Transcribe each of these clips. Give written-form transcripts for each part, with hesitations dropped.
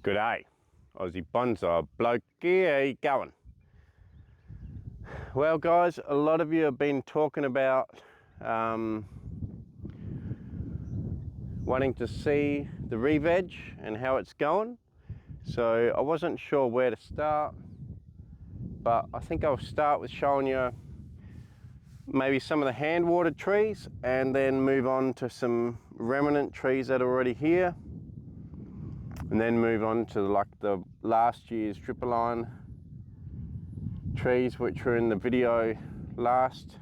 G'day, Aussie bonsai bloke, how you going? Well guys, a lot of you have been talking about wanting to see the Reveg and how it's going. So I wasn't sure where to start, but I think I'll start with showing you maybe some of the hand watered trees and then move on to some remnant trees that are already here. And then move on to like the last year's triple line trees, which were in the video last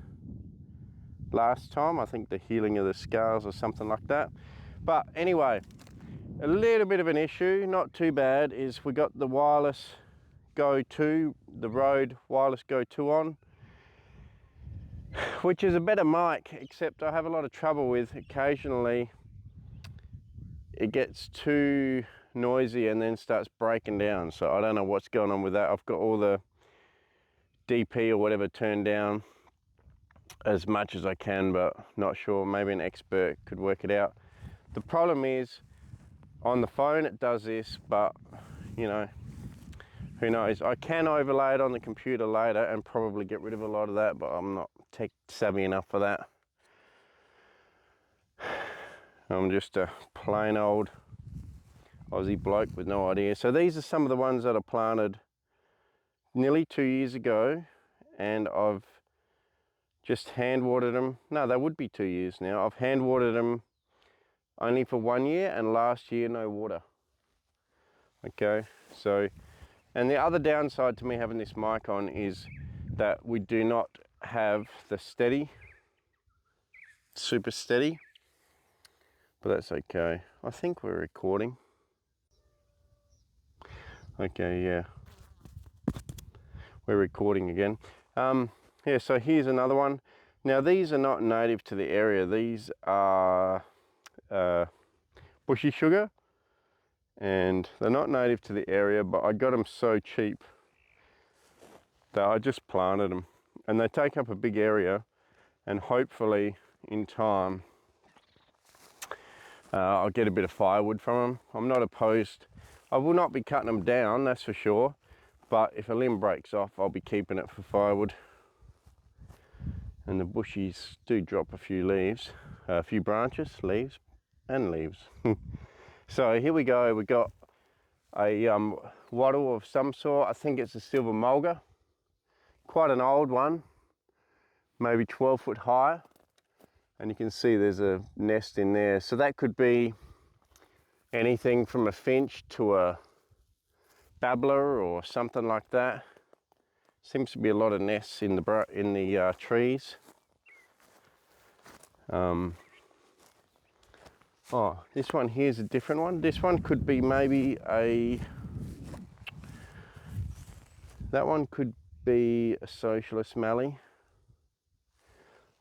time. I think the healing of the scars or something like that. But anyway, a little bit of an issue, not too bad, is we got the wireless Go 2, the Rode wireless Go 2 on, which is a better mic, except I have a lot of trouble with occasionally it gets too noisy and then starts breaking down. So I don't know what's going on with that. I've got all the DP or whatever turned down as much as I can, but not sure. Maybe an expert could work it out. The problem is on the phone it does this, but you know, who knows. I can overlay it on the computer later and probably get rid of a lot of that, but I'm not tech savvy enough for that. I'm just a plain old Aussie bloke with no idea. So these are some of the ones that I planted nearly 2 years ago, and I've just hand watered them. No, they would be 2 years now. I've hand watered them only for 1 year, and last year no water. Okay, so, and the other downside to me having this mic on is that we do not have the steady, super steady, but that's okay. I think we're recording. Okay, yeah, we're recording again. Yeah, so here's another one. Now these are not native to the area. These are bushy sugar, and they're not native to the area, but I got them so cheap that I just planted them, and they take up a big area, and hopefully in time I'll get a bit of firewood from them. I'm not opposed. I will not be cutting them down, that's for sure, but if a limb breaks off, I'll be keeping it for firewood. And the bushies do drop a few leaves, a few branches, leaves and leaves. So here we go. We got a wattle of some sort. I think it's a silver mulga, quite an old one, maybe 12 foot high, and you can see there's a nest in there. So that could be anything from a finch to a babbler or something like that. Seems to be a lot of nests in the trees. Oh, this one here's a different one. This one could be maybe that one could be a socialist mallee.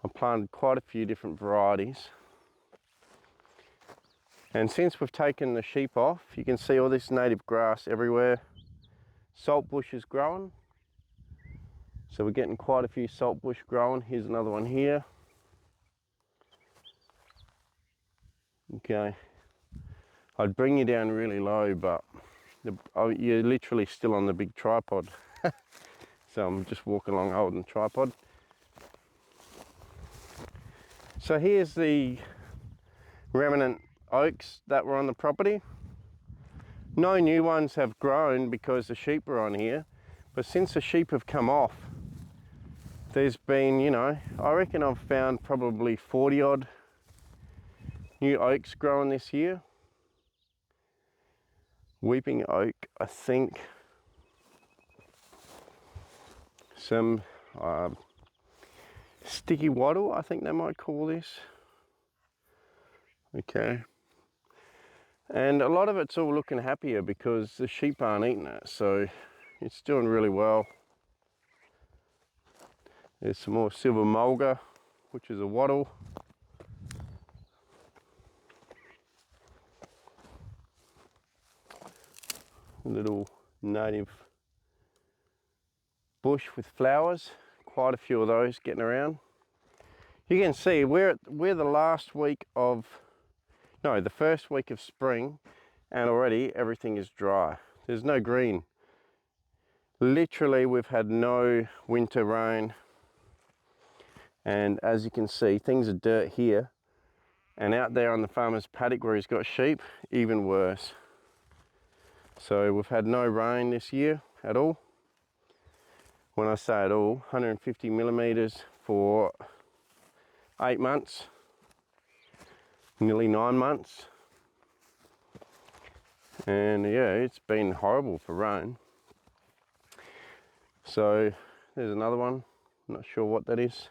I planted quite a few different varieties. And since we've taken the sheep off, you can see all this native grass everywhere. Salt bush is growing. So we're getting quite a few salt bush growing. Here's another one here. Okay. I'd bring you down really low, but you're literally still on the big tripod. So I'm just walking along holding the tripod. So here's the remnant oaks that were on the property. No new ones have grown because the sheep are on here, but since the sheep have come off, there's been, you know, I reckon I've found probably 40 odd new oaks growing this year. Weeping oak, I think. Some sticky wattle, I think they might call this. Okay. And a lot of it's all looking happier because the sheep aren't eating it, so it's doing really well. There's some more silver mulga, which is a wattle. A little native bush with flowers, quite a few of those getting around. You can see we're the last week of, no, the first week of spring, and already everything is dry. There's no green. Literally, we've had no winter rain, and as you can see, things are dirt here, and out there on the farmer's paddock where he's got sheep, even worse. So we've had no rain this year at all. When I say at all, 150 millimeters for 8 months, nearly 9 months. And yeah, it's been horrible for rain. So there's another one, not sure what that is.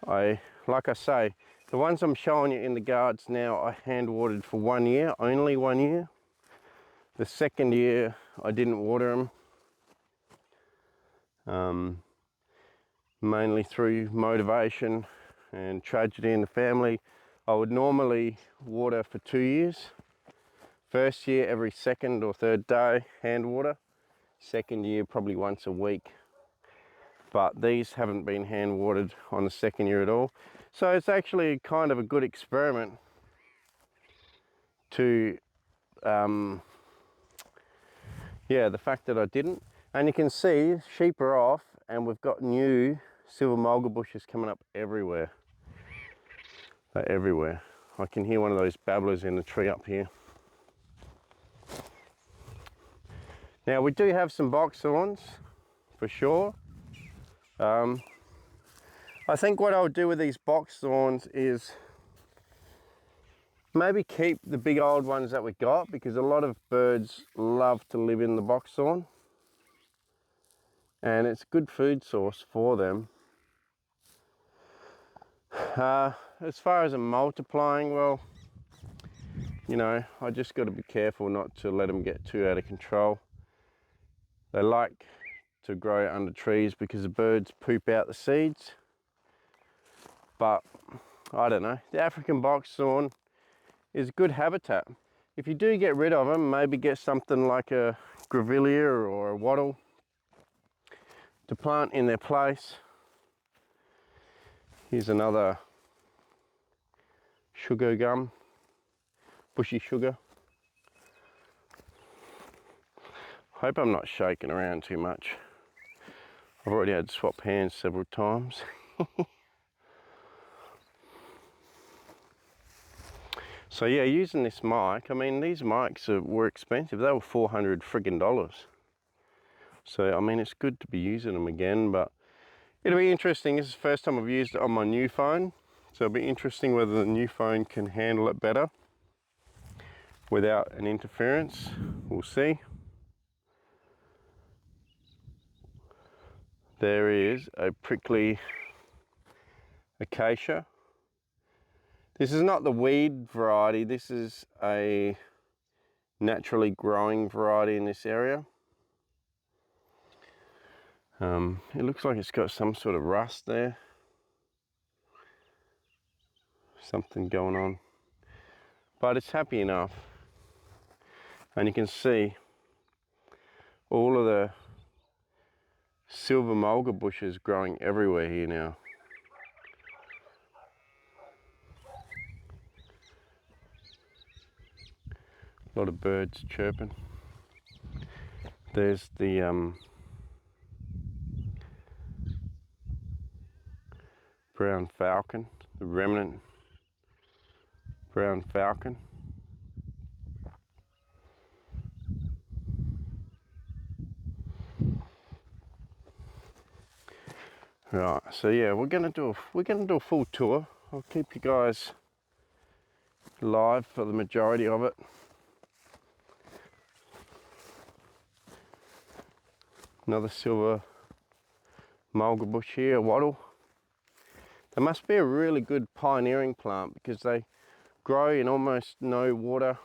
Like I say, the ones I'm showing you in the guards now, I hand watered for 1 year, only 1 year. The second year, I didn't water them, mainly through motivation and tragedy in the family. I would normally water for 2 years. First year, every second or third day, hand water. Second year, probably once a week. But these haven't been hand watered on the second year at all. So it's actually kind of a good experiment to, yeah, the fact that I didn't. And you can see sheep are off, and we've got new silver mulga bushes coming up everywhere. They're everywhere. I can hear one of those babblers in the tree up here. Now we do have some box thorns, for sure. I think what I'll do with these box thorns is maybe keep the big old ones that we got, because a lot of birds love to live in the box thorn. And it's a good food source for them. As far as them multiplying, well, you know, I just got to be careful not to let them get too out of control. They like to grow under trees because the birds poop out the seeds. But I don't know, the African box thorn is good habitat. If you do get rid of them, maybe get something like a grevillea or a wattle to plant in their place. Here's another sugar gum, bushy sugar. Hope I'm not shaking around too much. I've already had to swap hands several times. So yeah, using this mic, I mean, these mics were expensive. They were $400 friggin'. So I mean, it's good to be using them again, but it'll be interesting. This is the first time I've used it on my new phone. So it'll be interesting whether the new phone can handle it better without an interference. We'll see. There is a prickly acacia. This is not the weed variety. This is a naturally growing variety in this area. It looks like it's got some sort of rust there. Something going on. But it's happy enough. And you can see all of the silver mulga bushes growing everywhere here now. A lot of birds chirping. There's the brown falcon, the remnant brown falcon. Right, so yeah, we're gonna do a full tour. I'll keep you guys live for the majority of it. Another silver mulga bush here, a wattle. They must be a really good pioneering plant because they grow in almost no water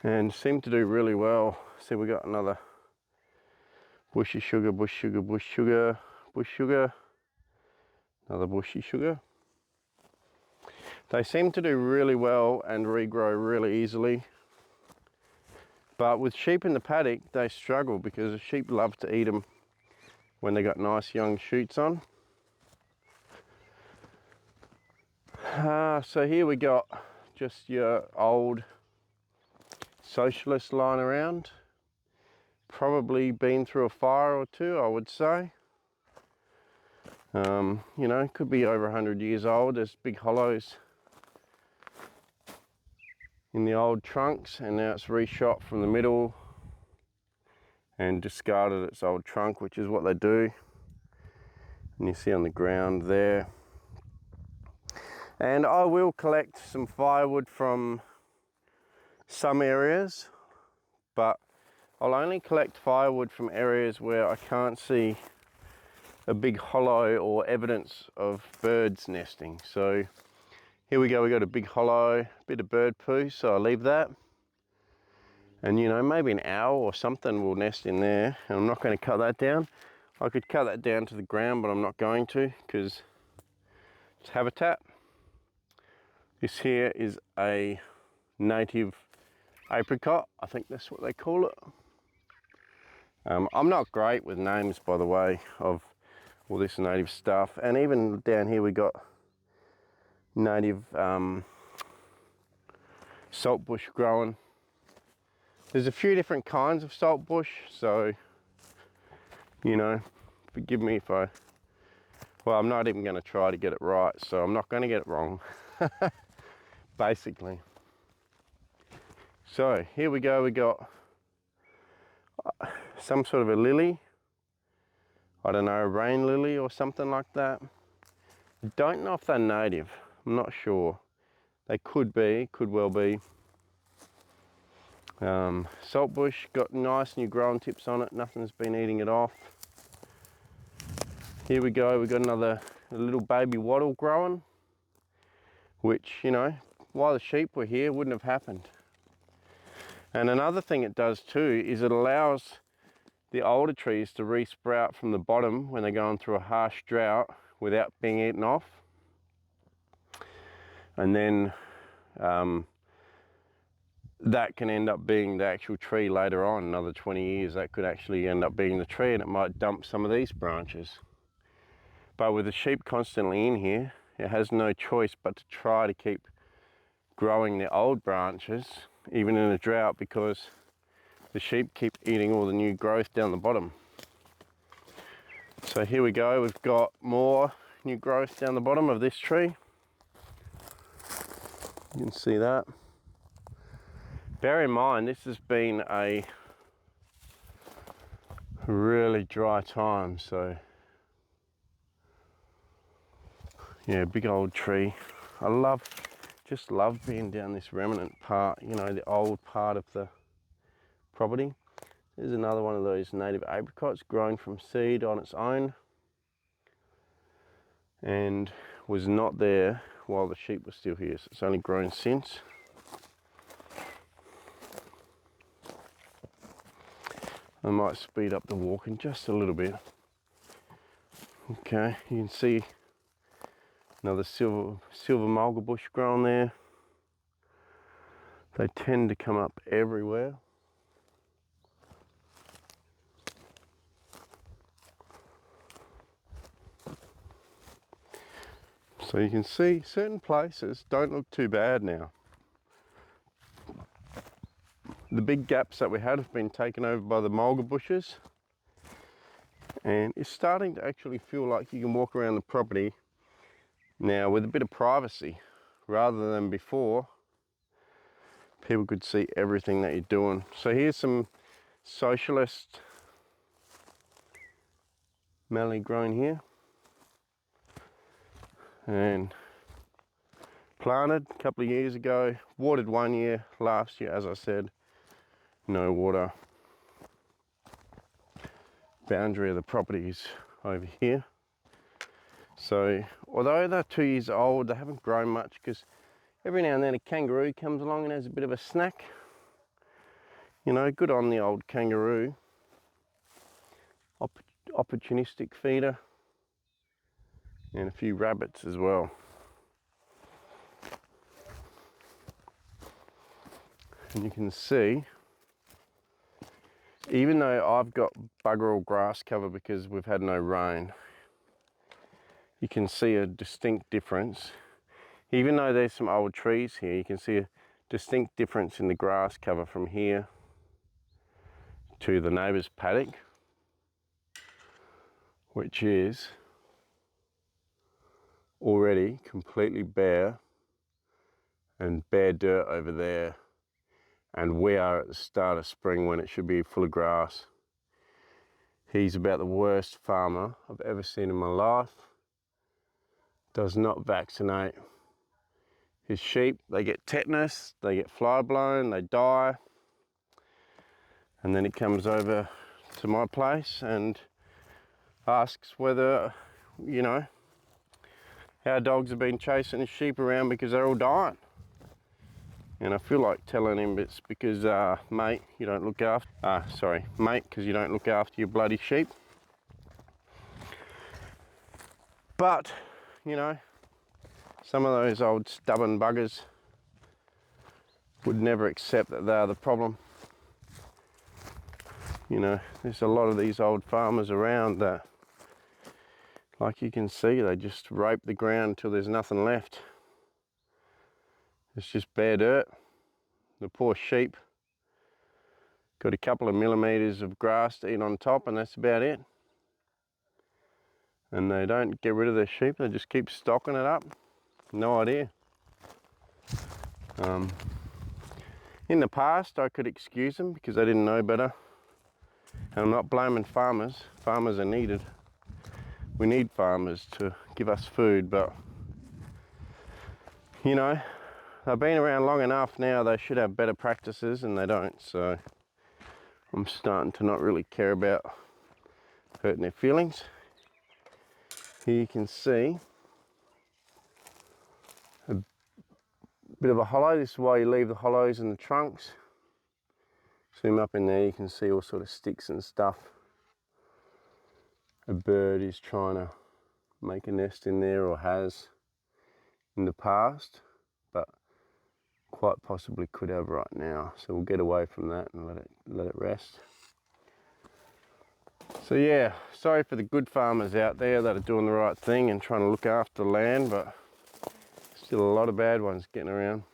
and seem to do really well. See, we got another bushy sugar, bush sugar, bush sugar, bush sugar, another bushy sugar. They seem to do really well and regrow really easily. But with sheep in the paddock, they struggle because the sheep love to eat them when they got nice young shoots on. So here we got just your old socialist lying around. Probably been through a fire or two, I would say. You know, could be over 100 years old. There's big hollows in the old trunks, and now it's reshot from the middle and discarded its old trunk, which is what they do. And you see on the ground there. And I will collect some firewood from some areas, but I'll only collect firewood from areas where I can't see a big hollow or evidence of birds nesting. So here we go, we got a big hollow, bit of bird poo, so I'll leave that. And you know, maybe an owl or something will nest in there, and I'm not going to cut that down. I could cut that down to the ground, but I'm not going to, because it's habitat. This here is a native apricot, I think that's what they call it. I'm not great with names, by the way, of all this native stuff. And even down here we got native saltbush growing. There's a few different kinds of saltbush, so you know, forgive me if well, I'm not even going to try to get it right, so I'm not going to get it wrong. Basically. So here we go, we got some sort of a lily. I don't know, rain lily or something like that. I don't know if they're native, I'm not sure. They could be, could well be. Saltbush, got nice new growing tips on it, nothing's been eating it off. Here we go, we got a little baby wattle growing, which, you know, while the sheep were here, wouldn't have happened. And another thing it does too is it allows the older trees to re-sprout from the bottom when they're going through a harsh drought without being eaten off. And then that can end up being the actual tree later on, another 20 years, that could actually end up being the tree, and it might dump some of these branches. But with the sheep constantly in here, it has no choice but to try to keep growing the old branches, even in a drought, because the sheep keep eating all the new growth down the bottom. So here we go, we've got more new growth down the bottom of this tree. You can see that. Bear in mind, this has been a really dry time, so yeah, big old tree. I just love being down this remnant part, you know, the old part of the property. There's another one of those native apricots growing from seed on its own, and was not there while the sheep were still here, so it's only grown since. I might speed up the walking just a little bit. Okay, you can see another silver mulga bush growing there. They tend to come up everywhere. So you can see certain places don't look too bad now. The big gaps that we had have been taken over by the mulga bushes, and it's starting to actually feel like you can walk around the property now with a bit of privacy, rather than before people could see everything that you're doing. So here's some socialist mallee grown here, and planted a couple of years ago, watered 1 year, last year, as I said, no water. Boundary of the property is over here. So although they're 2 years old, they haven't grown much, because every now and then a kangaroo comes along and has a bit of a snack. You know, good on the old kangaroo. Opportunistic feeder. And a few rabbits as well. And you can see, even though I've got bugger all grass cover because we've had no rain, you can see a distinct difference Even though there's some old trees here, you can see a distinct difference in the grass cover from here to the neighbour's paddock, which is already completely bare and bare dirt over there. And we are at the start of spring when it should be full of grass. He's about the worst farmer I've ever seen in my life. Does not vaccinate his sheep. They get tetanus, they get fly blown, they die. And then he comes over to my place and asks whether, you know, our dogs have been chasing his sheep around because they're all dying. And I feel like telling him it's because, mate, you don't look after, mate, because you don't look after your bloody sheep. But, you know, some of those old stubborn buggers would never accept that they're the problem. You know, there's a lot of these old farmers around that, like you can see, they just rape the ground until there's nothing left. It's just bare dirt. The poor sheep got a couple of millimeters of grass to eat on top, and that's about it. And they don't get rid of their sheep, they just keep stocking it up. No idea. In the past, I could excuse them because they didn't know better. And I'm not blaming farmers. Farmers are needed. We need farmers to give us food, but you know, they've been around long enough now, they should have better practices, and they don't. So I'm starting to not really care about hurting their feelings. Here you can see a bit of a hollow. This is why you leave the hollows in the trunks. Zoom up in there, you can see all sort of sticks and stuff. A bird is trying to make a nest in there, or has in the past, but quite possibly could have right now. So we'll get away from that and let it rest. So yeah, sorry for the good farmers out there that are doing the right thing and trying to look after the land, but still a lot of bad ones getting around.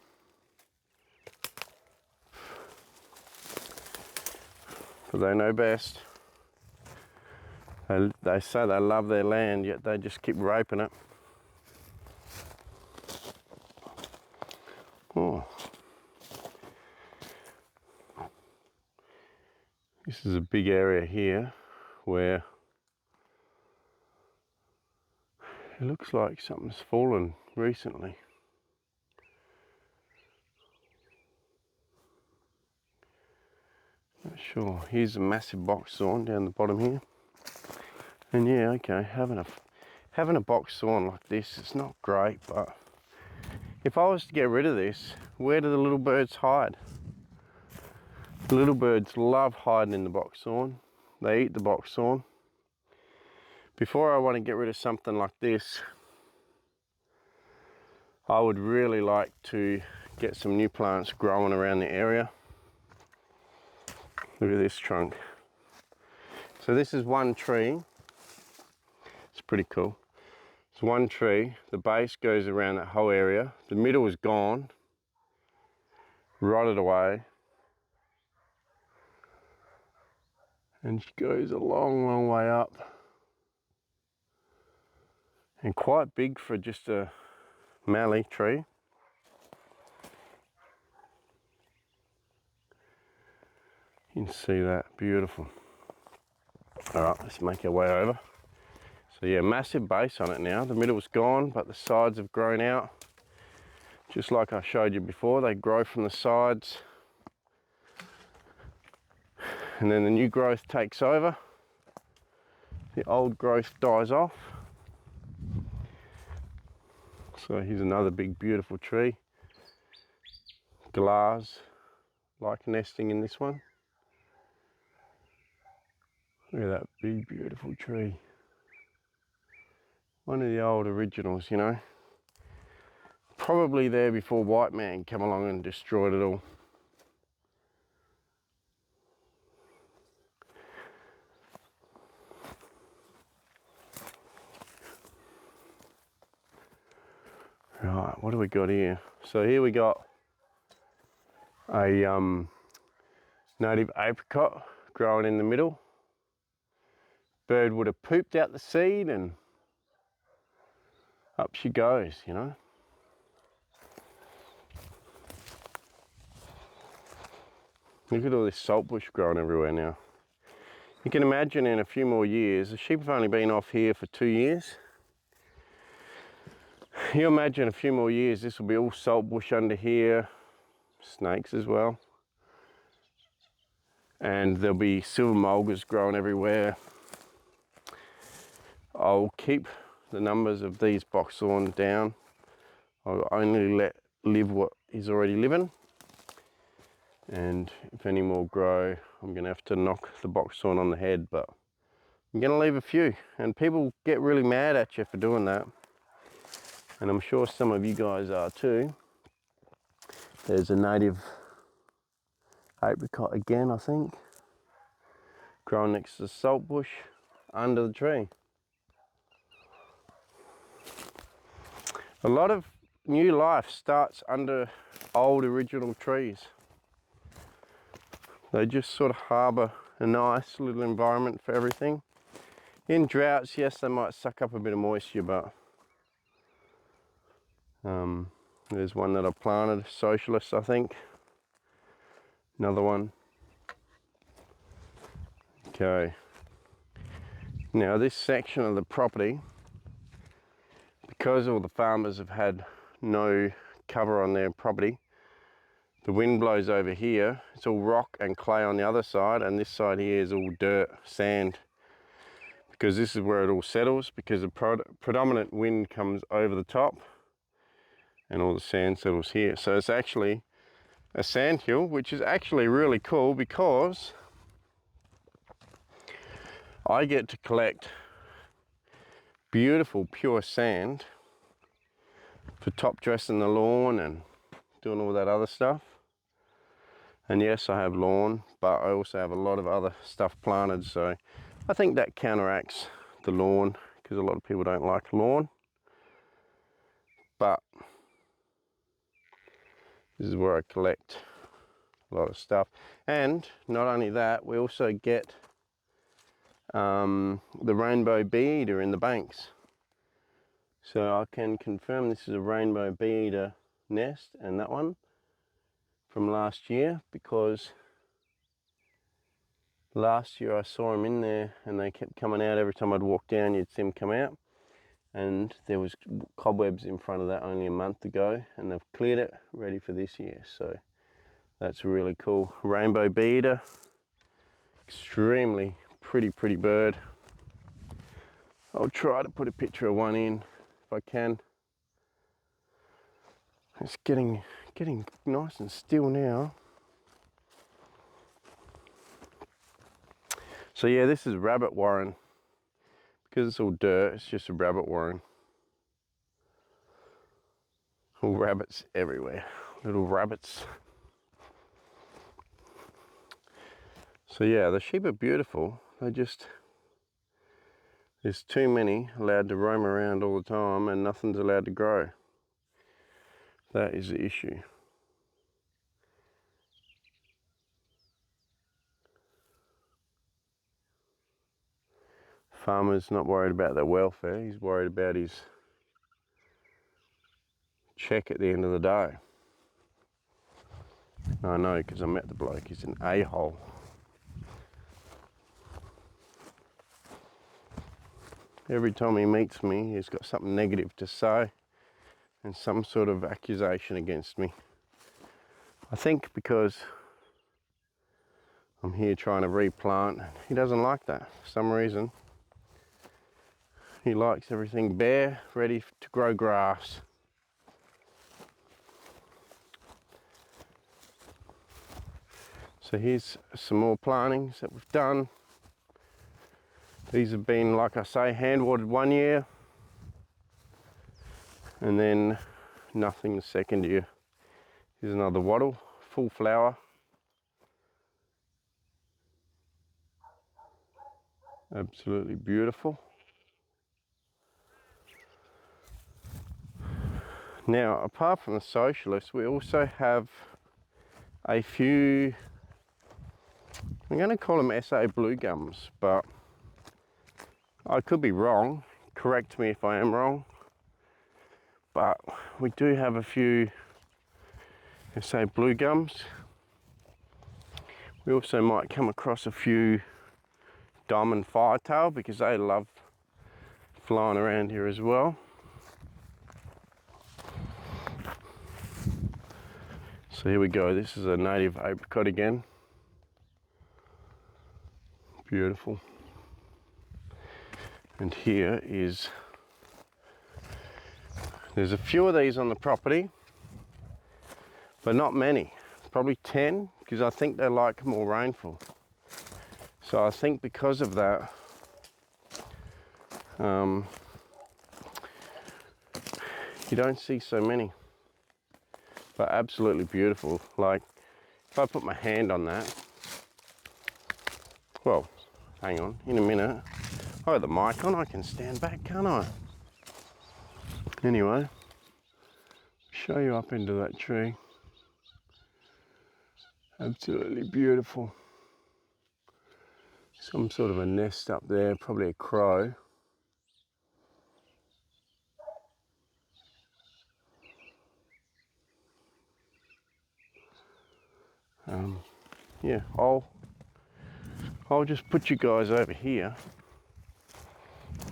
But they know best. They say they love their land, yet they just keep raping it. Oh. This is a big area here where it looks like something's fallen recently. Not sure. Here's a massive box thorn down the bottom here. And yeah, okay, having a box thorn like this, it's not great, but if I was to get rid of this, where do the little birds hide? The little birds love hiding in the box thorn. They eat the box thorn. Before I want to get rid of something like this, I would really like to get some new plants growing around the area. Look at this trunk. So this is one tree. It's pretty cool. It's one tree. The base goes around that whole area. The middle is gone, rotted away. And she goes a long, long way up. And quite big for just a mallee tree. You can see that, beautiful. All right, let's make our way over. So yeah, massive base on it now. The middle's gone, but the sides have grown out. Just like I showed you before, they grow from the sides. And then the new growth takes over. The old growth dies off. So here's another big, beautiful tree. Glass, like nesting in this one. Look at that big, beautiful tree. One of the old originals, you know. Probably there before white man came along and destroyed it all. Right, what do we got here? So here we got a native apricot growing in the middle. Bird would have pooped out the seed and up she goes, you know. Look at all this saltbush growing everywhere now. You can imagine in a few more years, the sheep have only been off here for 2 years. You imagine a few more years, this will be all saltbush under here, snakes as well. And there'll be silver mulgas growing everywhere. I'll keep the numbers of these boxthorn down. I'll only let live what is already living. And if any more grow, I'm gonna have to knock the boxthorn on the head, but I'm gonna leave a few. And people get really mad at you for doing that. And I'm sure some of you guys are too. There's a native apricot again, I think, growing next to the saltbush under the tree. A lot of new life starts under old original trees. They just sort of harbour a nice little environment for everything. In droughts, yes, they might suck up a bit of moisture, but there's one that I planted, Socialist, I think. Another one. Okay. Now this section of the property, because all the farmers have had no cover on their property, the wind blows over here, it's all rock and clay on the other side, and this side here is all dirt, sand, because this is where it all settles, because the predominant wind comes over the top and all the sand settles here. So it's actually a sand hill, which is actually really cool because I get to collect beautiful pure sand for top dressing the lawn and doing all that other stuff. And yes, I have lawn, but I also have a lot of other stuff planted, so I think that counteracts the lawn, because a lot of people don't like lawn. But this is where I collect a lot of stuff. And not only that, we also get the rainbow bee eater in the banks. So I can confirm this is a rainbow bee eater nest, and that one from last year, because last year I saw them in there and they kept coming out. Every time I'd walk down, you'd see them come out. And there was cobwebs in front of that only a month ago, and they've cleared it, ready for this year. So that's really cool. Rainbow bee eater, extremely pretty bird. I'll try to put a picture of one in if I can. It's getting nice and still now. So yeah, this is rabbit warren. Because it's all dirt, it's just a rabbit warren. All rabbits everywhere, little rabbits. So yeah, the sheep are beautiful. There's too many allowed to roam around all the time and nothing's allowed to grow. That is the issue. Farmer's not worried about their welfare, he's worried about his check at the end of the day. I know, because I met the bloke, he's an a-hole. Every time he meets me, he's got something negative to say and some sort of accusation against me. I think because I'm here trying to replant, he doesn't like that for some reason. He likes everything bare, ready to grow grass. So here's some more plantings that we've done. These have been, like I say, hand watered 1 year and then nothing the second year. Here's another wattle, full flower. Absolutely beautiful. Now, apart from the socialists, we also have a few, I'm going to call them SA blue gums, but I could be wrong. Correct me if I am wrong. But we do have a few SA blue gums. We also might come across a few diamond firetail because they love flying around here as well. So here we go, this is a native apricot again. Beautiful. And here is, there's a few of these on the property, but not many. Probably 10, because I think they like more rainfall. So I think because of that, you don't see so many. But absolutely beautiful. Like, if I put my hand on that, well, hang on, in a minute. Oh, the mic on, I can stand back, can't I? Anyway, show you up into that tree. Absolutely beautiful. Some sort of a nest up there, probably a crow. Yeah, I'll just put you guys over here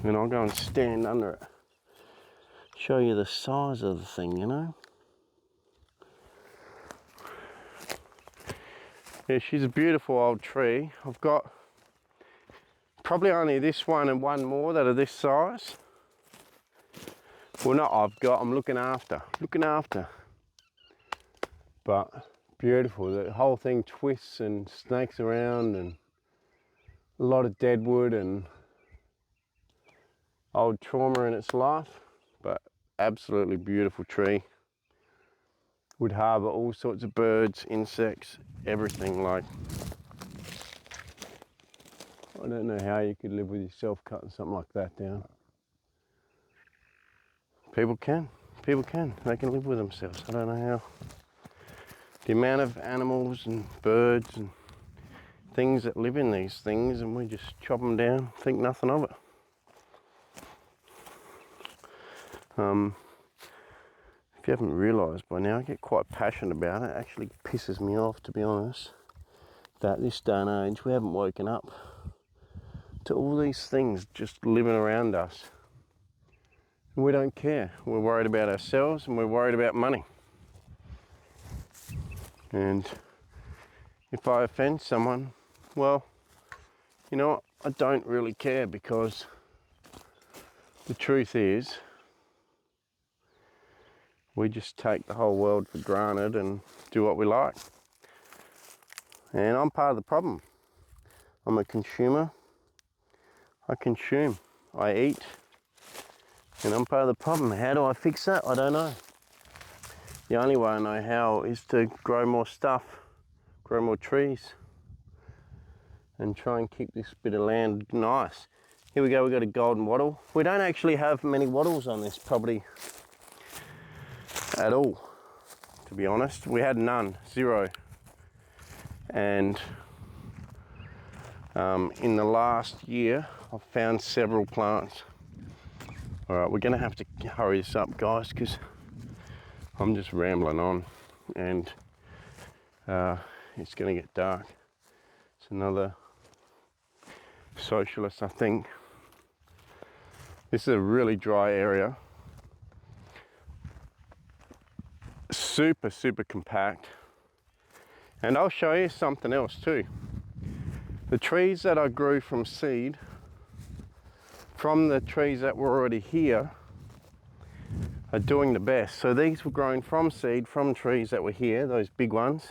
and I'll go and stand under it. Show you the size of the thing, you know. Yeah, she's a beautiful old tree. I've got probably only this one and one more that are this size. Well, not I'm looking after. But beautiful, the whole thing twists and snakes around, and a lot of dead wood and old trauma in its life, but absolutely beautiful tree. Would harbour all sorts of birds, insects, everything. Like, I don't know how you could live with yourself cutting something like that down. People can, they can live with themselves. I don't know how. The amount of animals and birds and things that live in these things, and we just chop them down, think nothing of it. If you haven't realised by now, I get quite passionate about it. It actually pisses me off, to be honest, that this day and age we haven't woken up to all these things just living around us. And we don't care. We're worried about ourselves and we're worried about money. And if I offend someone, well, you know what? I don't really care, because the truth is, we just take the whole world for granted and do what we like. And I'm part of the problem. I'm a consumer. I consume. I eat. And I'm part of the problem. How do I fix that? I don't know. The only way I know how is to grow more stuff, grow more trees, and try and keep this bit of land nice. Here we go, we've got a golden wattle. We don't actually have many wattles on this property at all, to be honest. We had none, zero. And in the last year, I've found several plants. All right, we're gonna have to hurry this up, guys, because I'm just rambling on, and it's gonna get dark. It's another socialist, I think. This is a really dry area. Super, super compact. And I'll show you something else too. The trees that I grew from seed, from the trees that were already here, are doing the best. So these were grown from seed, from trees that were here, those big ones.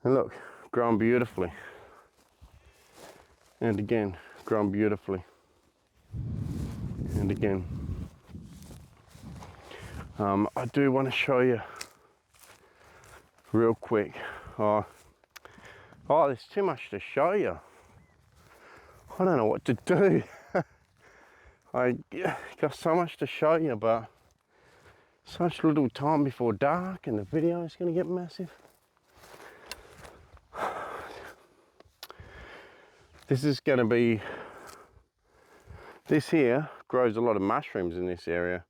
And look, grown beautifully. And again, grown beautifully. And again. I do want to show you real quick. Oh, there's too much to show you. I don't know what to do. I got so much to show you, but Such little time before dark and the video is going to get massive. This is going to be, this here grows a lot of mushrooms in this area.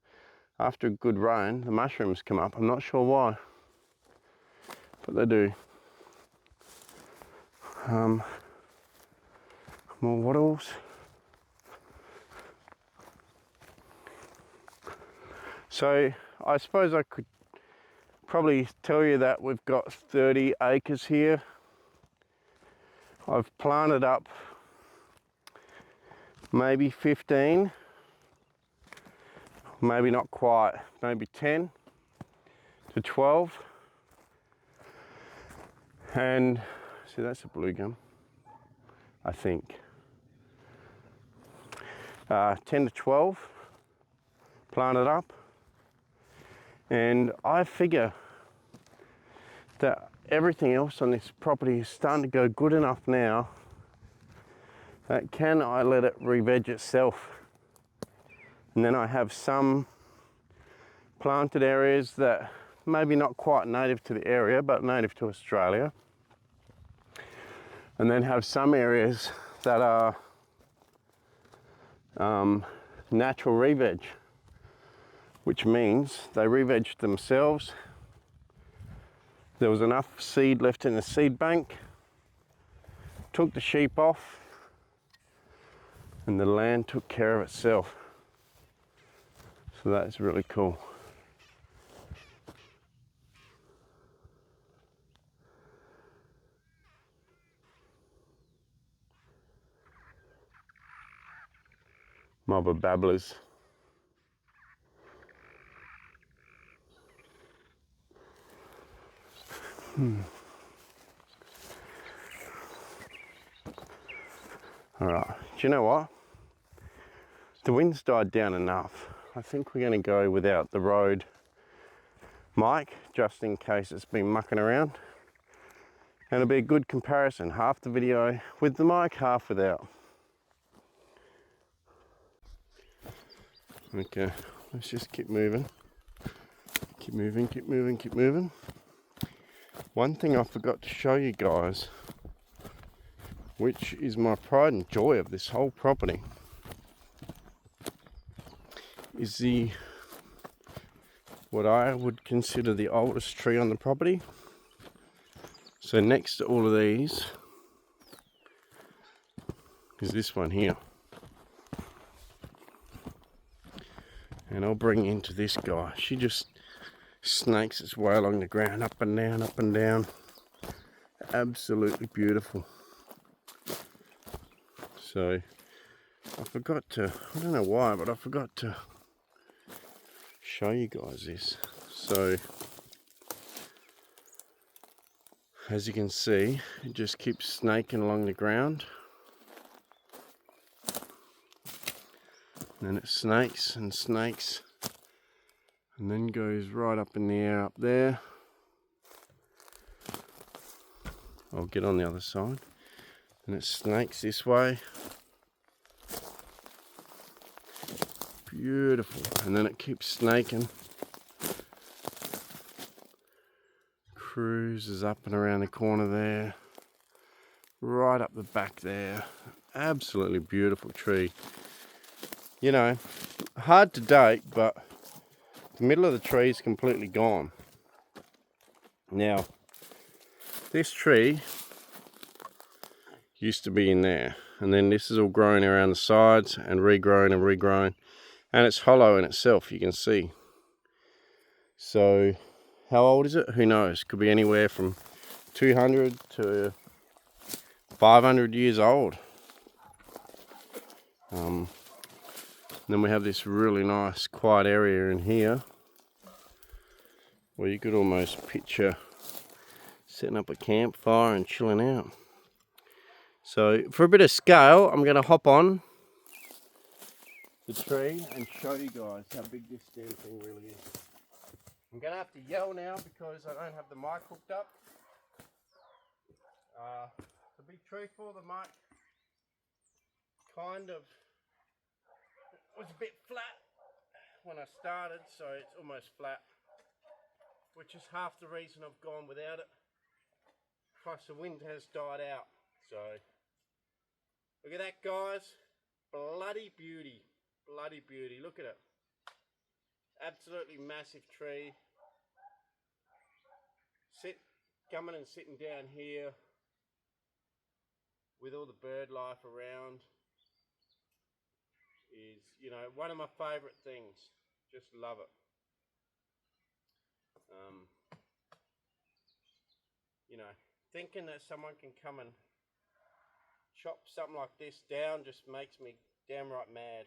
After a good rain, the mushrooms come up. I'm not sure why, but they do. More wattles. So I suppose I could probably tell you that we've got 30 acres here. I've planted up maybe 15, maybe not quite, maybe 10 to 12. And see, that's a blue gum, I think. 10 to 12 planted up. And I figure that everything else on this property is starting to go good enough now that can I let it re-veg itself. And then I have some planted areas that maybe not quite native to the area, but native to Australia. And then have some areas that are natural re-veg, which means they re-veg themselves. There was enough seed left in the seed bank, took the sheep off, and the land took care of itself. So that's really cool. Mob of babblers. All right, do you know what? The wind's died down enough. I think we're going to go without the Rode mic, just in case it's been mucking around. And it'll be a good comparison, half the video with the mic, half without. Okay, let's just keep moving. Keep moving, keep moving, keep moving. One thing I forgot to show you guys, which is my pride and joy of this whole property, is what I would consider the oldest tree on the property. So next to all of these is this one here. And I'll bring you into this guy. She just snakes its way along the ground, up and down, up and down. Absolutely beautiful. So I forgot to, I don't know why, but I forgot to show you guys this. So as you can see, it just keeps snaking along the ground. And then it snakes and snakes and then goes right up in the air up there. I'll get on the other side. And it snakes this way. Beautiful. And then it keeps snaking. Cruises up and around the corner there. Right up the back there. Absolutely beautiful tree. You know, hard to date, but the middle of the tree is completely gone. Now, this tree used to be in there, and then this is all growing around the sides and regrowing and regrowing, and it's hollow in itself, you can see. So how old is it? Who knows? Could be anywhere from 200 to 500 years old. Then we have this really nice quiet area in here where you could almost picture setting up a campfire and chilling out. So for a bit of scale, I'm going to hop on the tree and show you guys how big this damn thing really is. I'm going to have to yell now because I don't have the mic hooked up. To be truthful, the mic kind of was a bit flat when I started, so it's almost flat. which is half the reason I've gone without it. Plus the wind has died out. So look at that, guys. Bloody beauty. Bloody beauty. Look at it. Absolutely massive tree. Coming and sitting down here with all the bird life around is, you know, one of my favourite things. Just love it. You know, thinking that someone can come and chop something like this down just makes me damn right mad.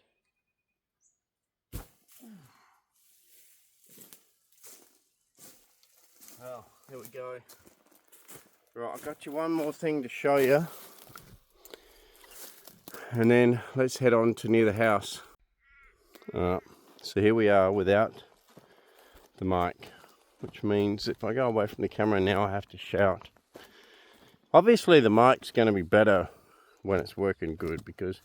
Oh, here we go. Right, I've got you one more thing to show you. And then let's head on to near the house. So here we are without the mic, which means if I go away from the camera now I have to shout. Obviously the mic's going to be better when it's working good because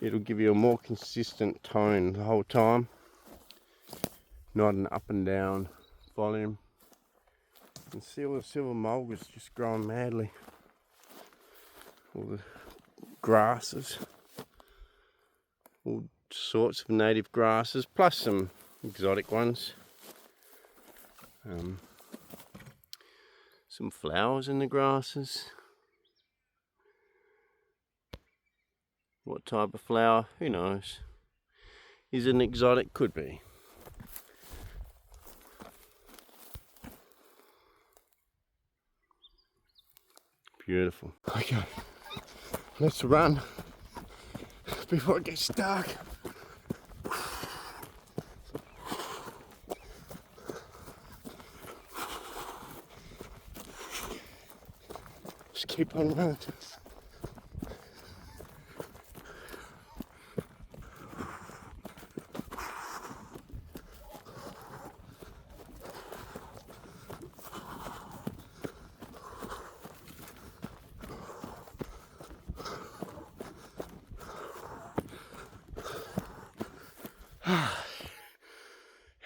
it'll give you a more consistent tone the whole time, not an up and down volume. And see all the silver mulgas just growing madly. All the grasses, all sorts of native grasses, plus some exotic ones. Some flowers in the grasses. What type of flower? Who knows? Is it an exotic? Could be. Beautiful. Okay, let's run before it gets dark. Just keep on running.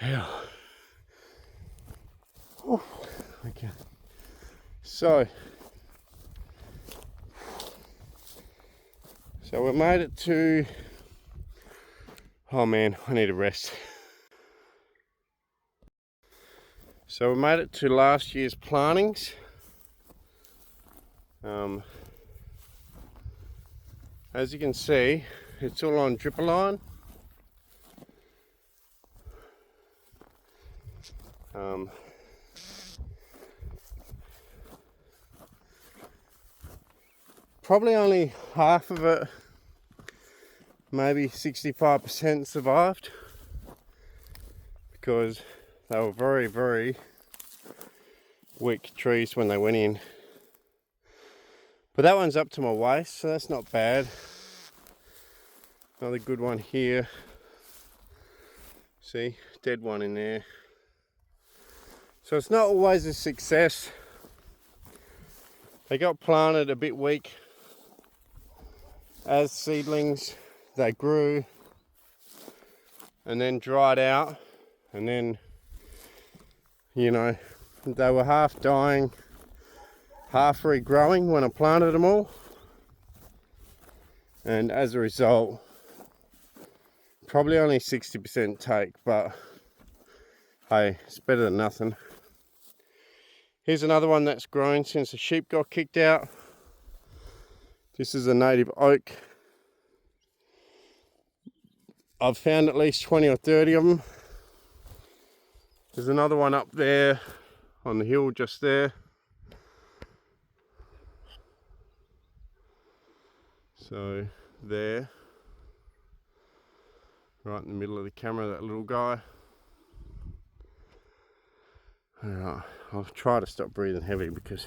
Yeah. Oh, okay. So we made it to. Oh man, I need a rest. So we made it to last year's plantings. As you can see, it's all on dripper line. Probably only half of it, maybe 65% survived because they were very, very weak trees when they went in. But that one's up to my waist, so that's not bad. Another good one here. See, dead one in there. So it's not always a success. They got planted a bit weak. As seedlings, they grew and then dried out, and then, you know, they were half dying, half regrowing when I planted them all. And as a result, probably only 60% take, but hey, it's better than nothing. Here's another one that's grown since the sheep got kicked out. This is a native oak. I've found at least 20 or 30 of them. There's another one up there on the hill just there. So there, right in the middle of the camera, that little guy. Alright, I'll try to stop breathing heavy because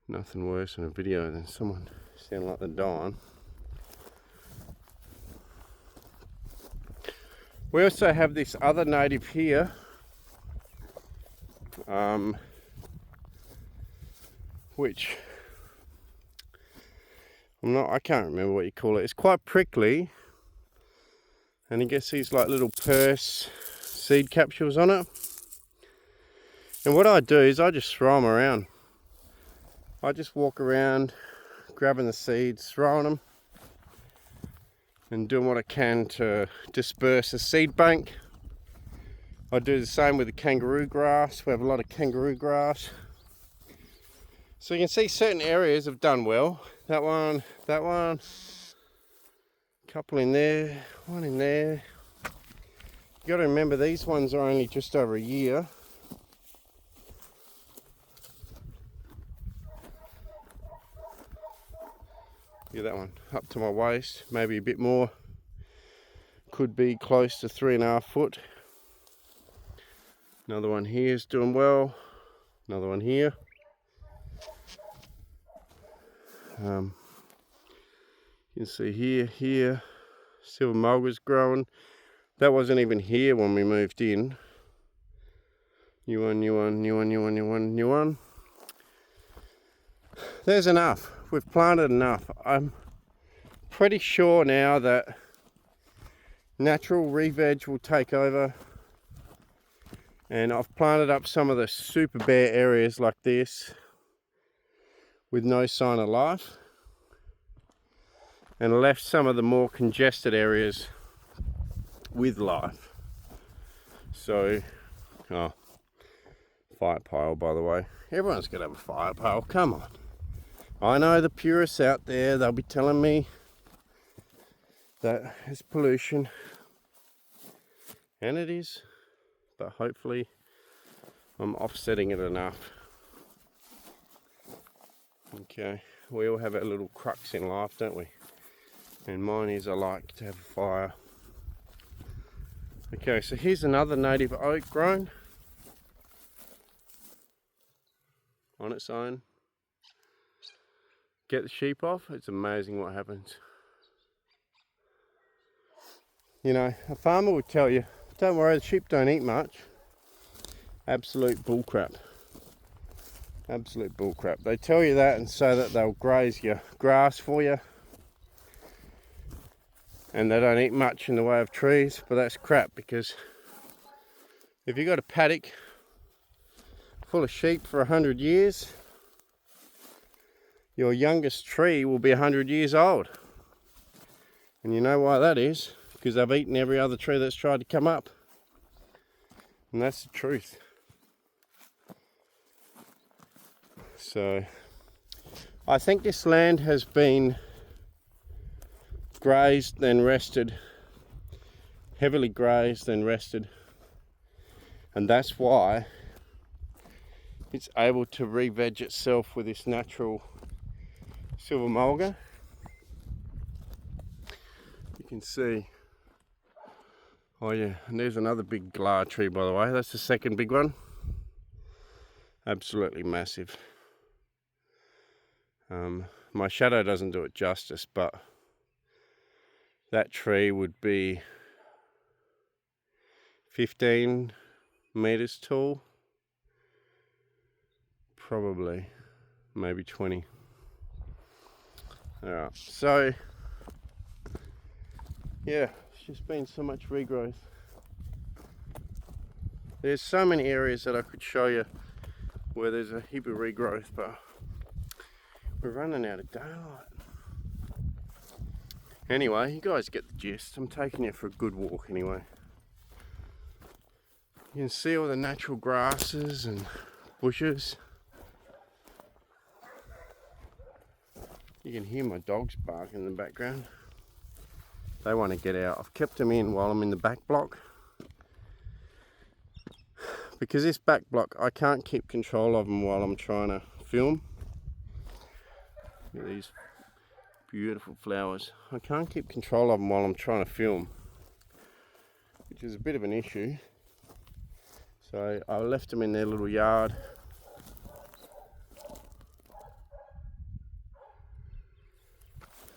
nothing worse in a video than someone sounding like they're dying. We also have this other native here, which I can't remember what you call it. It's quite prickly, and it gets these like little purse seed capsules on it. And what I do is I just throw them around. I just walk around grabbing the seeds, throwing them, and doing what I can to disperse the seed bank. I do the same with the kangaroo grass. We have a lot of kangaroo grass. So you can see certain areas have done well. That one, a couple in there, one in there. You got to remember these ones are only just over a year. Yeah, that one up to my waist, maybe a bit more. Could be close to 3.5 foot. Another one here is doing well. Another one here. You can see here, silver mulga's growing. That wasn't even here when we moved in. New one. There's enough. We've planted enough. I'm pretty sure now that natural reveg will take over. And I've planted up some of the super bare areas like this with no sign of life, and left some of the more congested areas with life. So, fire pile, by the way. Everyone's got to have a fire pile, come on. I know the purists out there, they'll be telling me that it's pollution, and it is, but hopefully I'm offsetting it enough. Okay, we all have our little crux in life, don't we? And mine is I like to have a fire. Okay, so here's another native oak grown on its own. Get the sheep off, it's amazing what happens. You know, a farmer would tell you, don't worry, the sheep don't eat much. Absolute bullcrap. Absolute bullcrap. They tell you that and so that they'll graze your grass for you. And they don't eat much in the way of trees, but that's crap, because if you've got a paddock full of sheep for 100 years, your youngest tree will be 100 years old. And you know why that is? Because they've eaten every other tree that's tried to come up. And that's the truth. So I think this land has been grazed then rested, heavily grazed then rested, and that's why it's able to re-veg itself with this natural silver mulga. You can see, oh yeah, and there's another big glar tree, by the way. That's the second big one. Absolutely massive. My shadow doesn't do it justice, but that tree would be 15 meters tall, probably, maybe 20. Alright, so yeah, it's just been so much regrowth. There's so many areas that I could show you where there's a heap of regrowth, but we're running out of daylight. Anyway, you guys get the gist. I'm taking you for a good walk anyway. You can see all the natural grasses and bushes. You can hear my dogs barking in the background. They want to get out. I've kept them in while I'm in the back block, because this back block, I can't keep control of them while I'm trying to film. Look at these beautiful flowers. I can't keep control of them while I'm trying to film, which is a bit of an issue. So I left them in their little yard.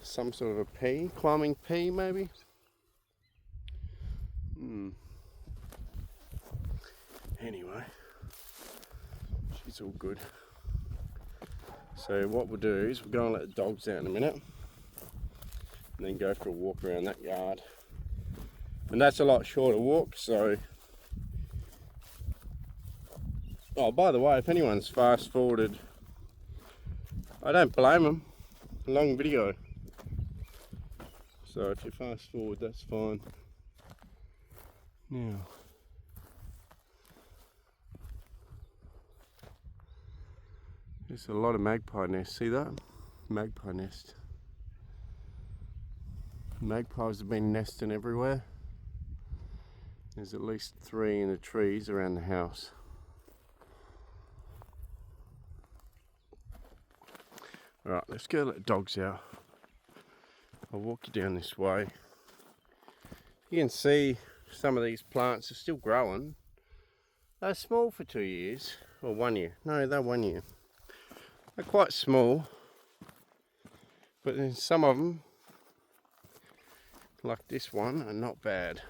Some sort of a pea, climbing pea maybe. Anyway, she's all good. So what we'll do is we'll go and let the dogs out in a minute, and then go for a walk around that yard. And that's a lot shorter walk, so Oh, by the way, if anyone's fast forwarded, I don't blame them. Long video. So if you fast forward, that's fine. Now, there's a lot of magpie nests. See that? Magpie nest. Magpies have been nesting everywhere. There's at least 3 in the trees around the house. Alright, let's go let the dogs out. I'll walk you down this way. You can see some of these plants are still growing. They're small for 2 years, or 1 year. No, they're 1 year. They're quite small, but then some of them, like this one, are not bad.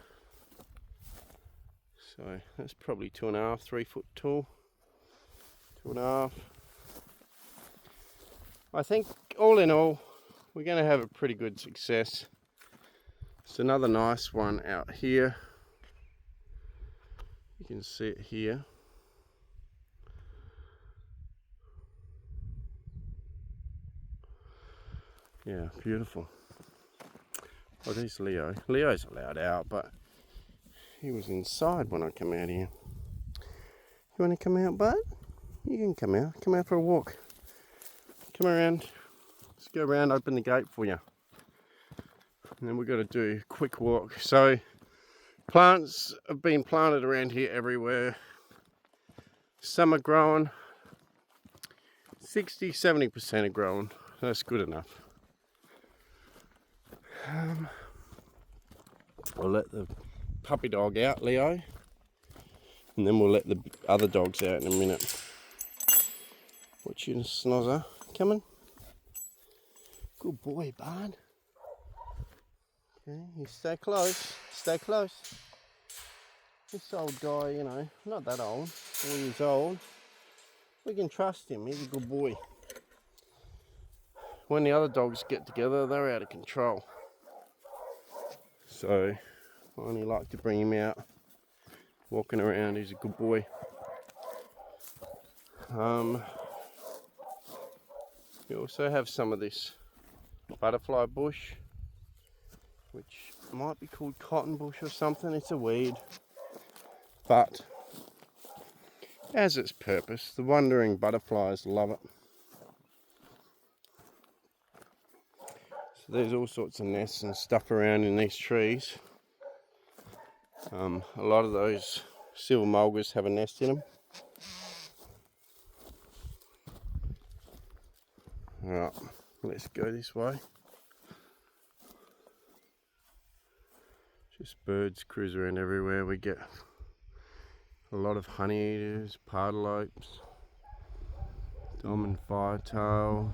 So that's probably 2.5, 3 foot tall. 2.5. I think all in all, we're going to have a pretty good success. It's another nice one out here. You can see it here. Yeah, beautiful. Oh, there's Leo. Leo's allowed out, but he was inside when I come out here. You want to come out, bud? You can come out. Come out for a walk. Come around. Let's go around, open the gate for you. And then we've got to do a quick walk. So, plants have been planted around here everywhere. Some are growing. 60-70% are growing. That's good enough. We'll let the puppy dog out, Leo. And then we'll let the other dogs out in a minute. Watch you, Snozzer. Coming. Good boy, bud. Okay, you stay close. Stay close. This old guy, you know, not that old. 4 years old. We can trust him. He's a good boy. When the other dogs get together, they're out of control. So I only like to bring him out, walking around. He's a good boy. We also have some of this butterfly bush, which might be called cotton bush or something. It's a weed, but has its purpose. The wandering butterflies love it. So there's all sorts of nests and stuff around in these trees. A lot of those silver mulgas have a nest in them. Alright, let's go this way. Just birds cruise around everywhere. We get a lot of honey eaters, pardalopes, diamond firetail,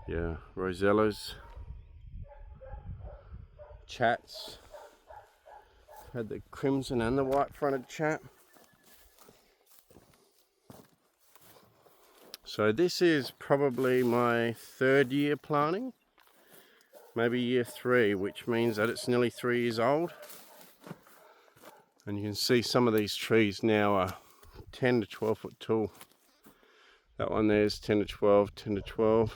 yeah, rosellas, chats. Had the crimson and the white fronted chat. So this is probably my 3rd year planting, maybe year 3, which means that it's nearly 3 years old. And you can see some of these trees now are 10 to 12 foot tall. That one there's 10 to 12, 10 to 12.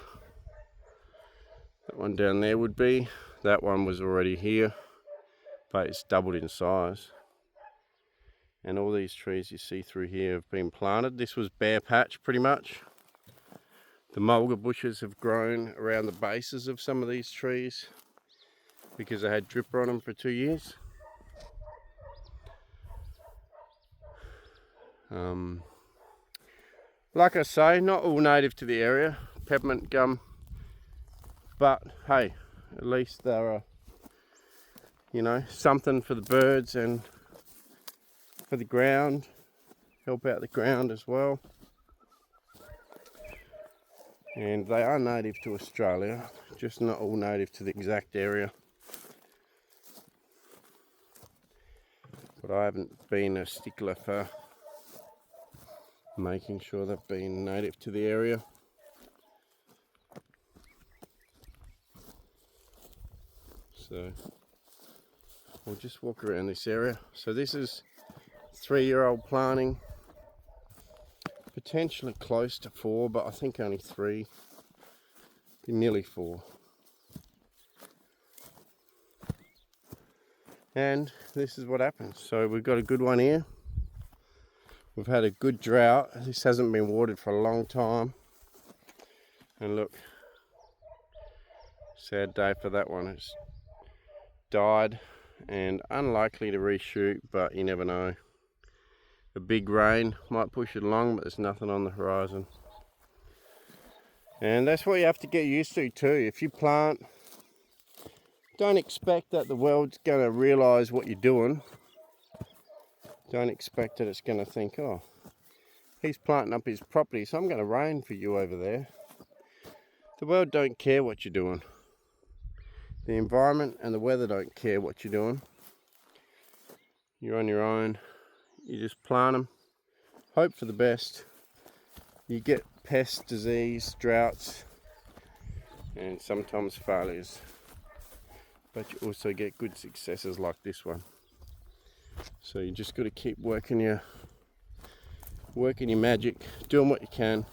That one down there would be. That one was already here, but it's doubled in size. And all these trees you see through here have been planted. This was bare patch pretty much. The mulga bushes have grown around the bases of some of these trees because I had dripper on them for 2 years. Like I say, not all native to the area, peppermint gum, but hey, at least they're you know, something for the birds and for the ground, help out the ground as well. And they are native to Australia, just not all native to the exact area. But I haven't been a stickler for making sure they've been native to the area. So we'll just walk around this area. So this is 3-year-old planting, potentially close to 4, but I think only 3, nearly 4. And this is what happens. So we've got a good one here. We've had a good drought. This hasn't been watered for a long time. And look, sad day for that one. It's died and unlikely to reshoot, but you never know. A big rain might push it along, but there's nothing on the horizon. And that's what you have to get used to too. If you plant, don't expect that the world's going to realise what you're doing. Don't expect that it's going to think, oh, he's planting up his property, so I'm going to rain for you over there. The world don't care what you're doing. The environment and the weather don't care what you're doing. You're on your own. You just plant them, hope for the best. You get pests, disease, droughts, and sometimes failures. But you also get good successes like this one. So you just got to keep working your magic, doing what you can,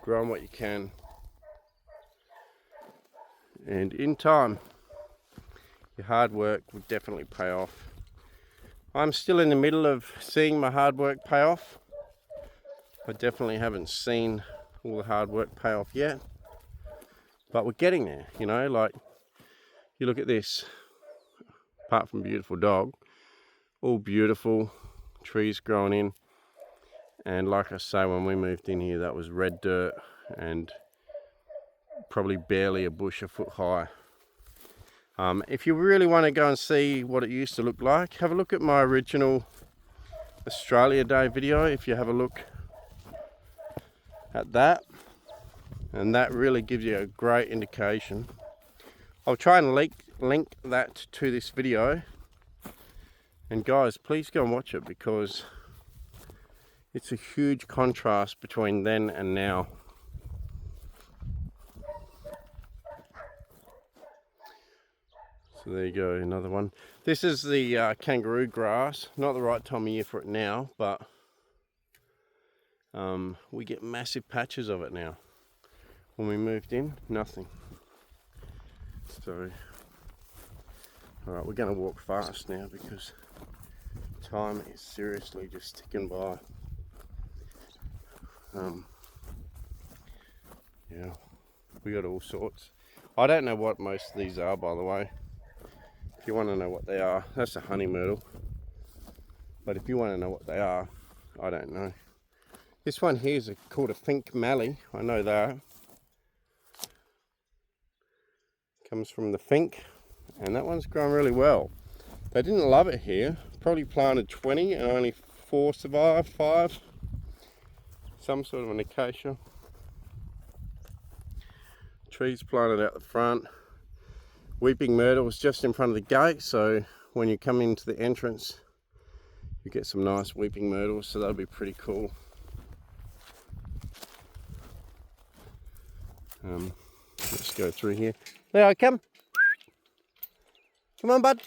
growing what you can, and in time, your hard work will definitely pay off. I'm still in the middle of seeing my hard work pay off. I definitely haven't seen all the hard work pay off yet, but we're getting there, you know. Like, you look at this, apart from beautiful dog, all beautiful, trees growing in, and like I say, when we moved in here, that was red dirt and probably barely a bush a foot high. If you really want to go and see what it used to look like, have a look at my original Australia Day video. If you have a look at that, and that really gives you a great indication. I'll try and link that to this video, and guys, please go and watch it, because it's a huge contrast between then and now. So there you go, another one. This is the kangaroo grass. Not the right time of year for it now, but we get massive patches of it now. When we moved in, nothing. So, alright, we're going to walk fast now because time is seriously just ticking by. Yeah, we got all sorts. I don't know what most of these are, by the way. If you want to know what they are, that's a honey myrtle. But if you want to know what they are, I don't know. This one here is called a fink mallee. I know that. Comes from the fink, and that one's grown really well. They didn't love it here. Probably planted 20 and only 4 survived, 5. Some sort of an acacia. Trees planted out the front. Weeping myrtle was just in front of the gate, so when you come into the entrance, you get some nice weeping myrtles, so that'll be pretty cool. Let's go through here. Leo, come. Come on, bud.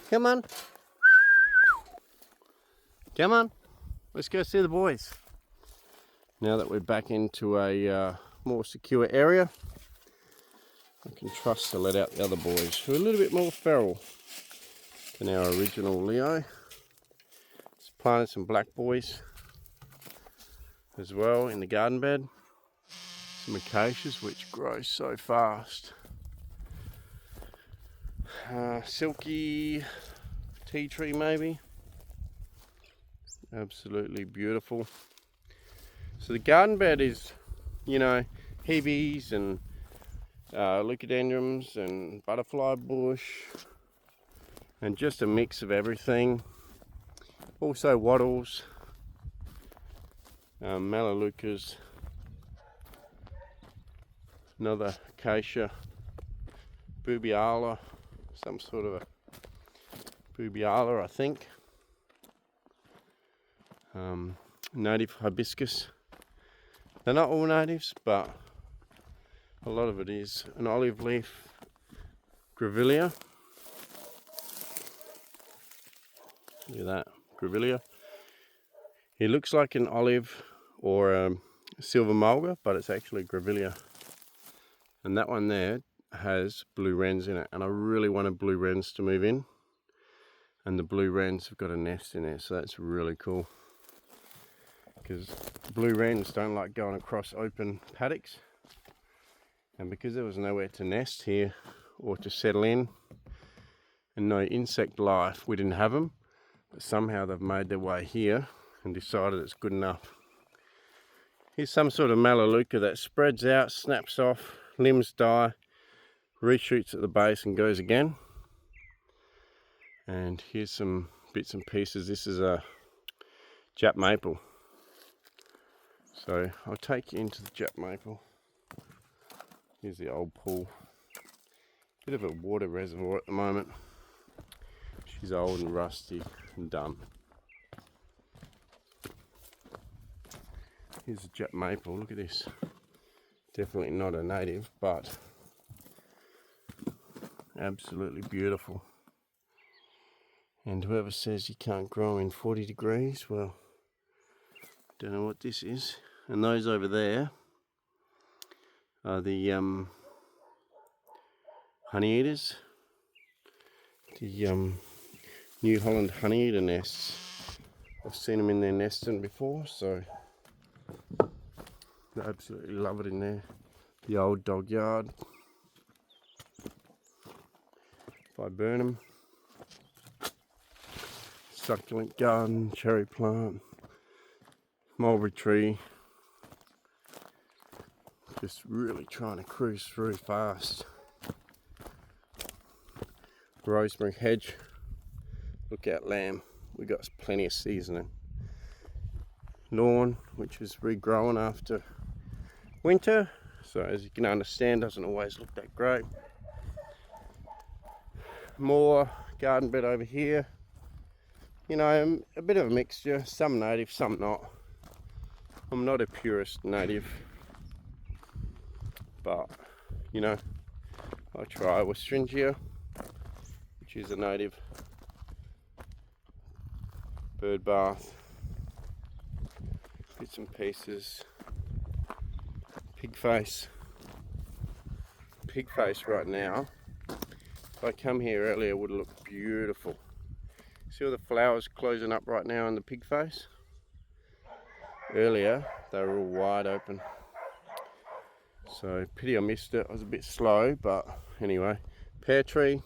Come on. Come on. Let's go see the boys. Now that we're back into a more secure area, I can trust to let out the other boys who are a little bit more feral than our original Leo. Just planted some black boys as well in the garden bed. Some acacias which grow so fast. Silky tea tree maybe. Absolutely beautiful. So the garden bed is, you know, hebes and leucadendrums and butterfly bush and just a mix of everything. Also wattles, melaleucas, another acacia, boobiala, some sort of a boobiala I think, native hibiscus. They're not all natives, but A lot of it is an olive leaf grevillea. Look at that, grevillea. It looks like an olive or a silver mulga, but it's actually grevillea. And that one there has blue wrens in it, and I really wanted blue wrens to move in. And the blue wrens have got a nest in there, so that's really cool. Because blue wrens don't like going across open paddocks. And because there was nowhere to nest here or to settle in, and no insect life, we didn't have them. But somehow they've made their way here and decided it's good enough. Here's some sort of melaleuca that spreads out, snaps off, limbs die, reshoots at the base and goes again. And here's some bits and pieces. This is a Jap maple. So I'll take you into the Jap maple. Here's the old pool. Bit of a water reservoir at the moment. She's old and rusty and done. Here's a Jap maple. Look at this. Definitely not a native, but absolutely beautiful. And whoever says you can't grow in 40 degrees, well, don't know what this is. And those over there are the honey eaters. The New Holland honey eater nests. I've seen them in there nesting before, so I absolutely love it in there. The old dog yard. If I burn them. Succulent garden, cherry plant, mulberry tree. Just really trying to cruise through fast. Rosemary hedge. Look out, lamb. We got plenty of seasoning. Lawn, which is regrowing after winter, so as you can understand, doesn't always look that great. More garden bed over here. You know, a bit of a mixture, some native, some not. I'm not a purist native, but you know, I try Westringia, which is a native. Bird bath, bits and pieces. Pig face right now. If I come here earlier, it would look beautiful. See all the flowers closing up right now in the pig face? Earlier, they were all wide open. So, pity I missed it. I was a bit slow, but anyway. Pear tree.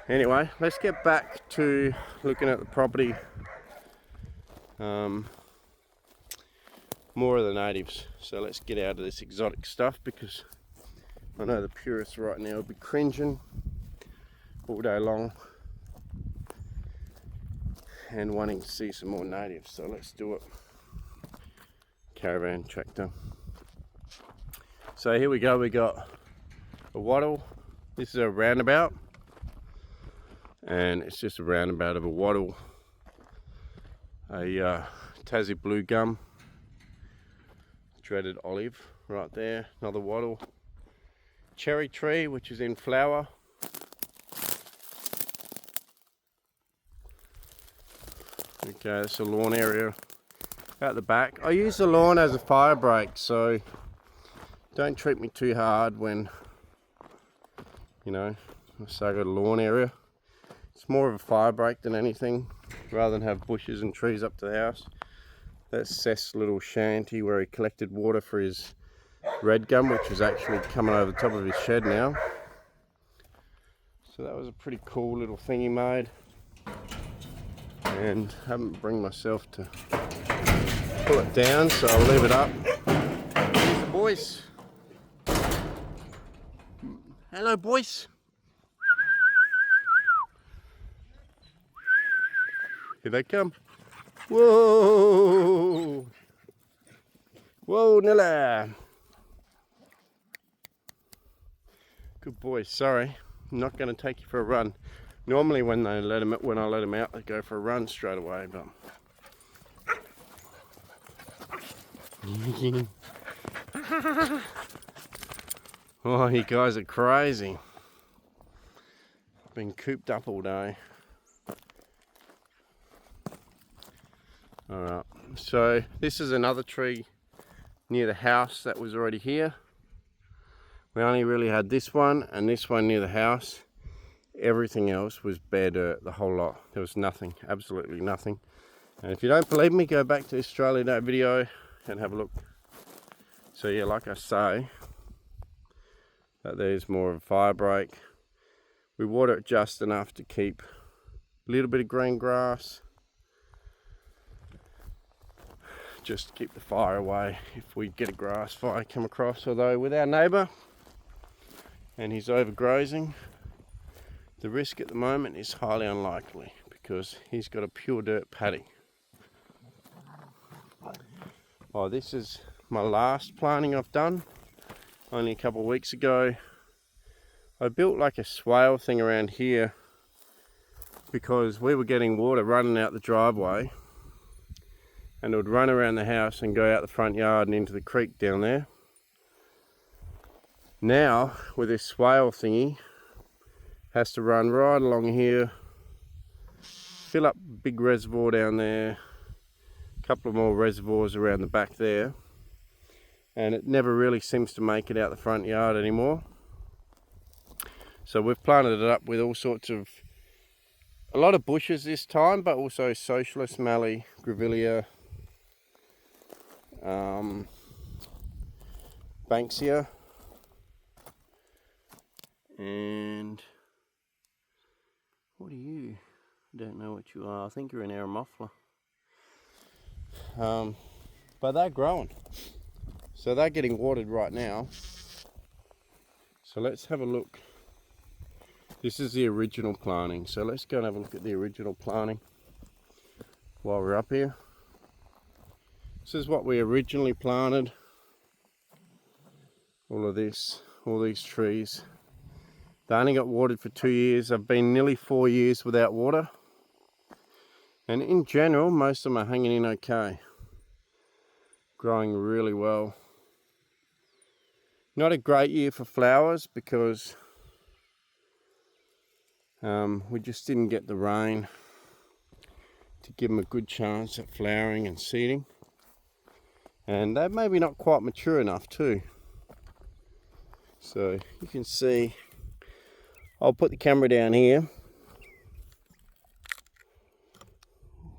Anyway, let's get back to looking at the property. More of the natives. So let's get out of this exotic stuff, because I know the purists right now will be cringing all day long and wanting to see some more natives, so let's do it. Caravan tractor. So here we go, we got a wattle. This is a roundabout, and it's just a roundabout of a wattle. A Tassie blue gum, dreaded olive right there, another wattle. Cherry tree, which is in flower. Okay, that's a lawn area out the back. I use the lawn as a fire break, so don't treat me too hard when, you know, I say I got a lawn area. It's more of a fire break than anything, rather than have bushes and trees up to the house. That's Seth's little shanty where he collected water for his red gum, which is actually coming over the top of his shed now. So that was a pretty cool little thing he made. And haven't bring myself to pull it down, so I'll leave it up. Here's the boys. Hello, boys. Here they come. Whoa! Whoa, Nilla! Good boys. Sorry, I'm not going to take you for a run. Normally when I let them out, they go for a run straight away, but Oh, you guys are crazy. I've been cooped up all day. Alright, so this is another tree near the house that was already here. We only really had this one and this one near the house. Everything else was bare dirt, the whole lot. There was nothing, absolutely nothing. And if you don't believe me, go back to the Australia Day video and have a look. So yeah, like I say, that there's more of a fire break. We water it just enough to keep a little bit of green grass, just to keep the fire away if we get a grass fire come across. Although with our neighbour and his overgrazing, the risk at the moment is highly unlikely because he's got a pure dirt paddy. Oh, this is my last planting I've done, only a couple of weeks ago. I built like a swale thing around here because we were getting water running out the driveway, and it would run around the house and go out the front yard and into the creek down there. Now, with this swale thingy, has to run right along here, fill up a big reservoir down there, a couple of more reservoirs around the back there, and it never really seems to make it out the front yard anymore. So we've planted it up with all sorts of, a lot of bushes this time, but also socialist mallee, grevillea, banksia, and what are you? I don't know what you are. I think you're an aeromophila. But they're growing. So they're getting watered right now. So let's have a look. This is the original planting. So let's go and have a look at the original planting while we're up here. This is what we originally planted. All of this, all these trees. They only got watered for 2 years. I've been nearly 4 years without water. And in general, most of them are hanging in okay. Growing really well. Not a great year for flowers because we just didn't get the rain to give them a good chance at flowering and seeding. And they're maybe not quite mature enough too. So you can see, I'll put the camera down here,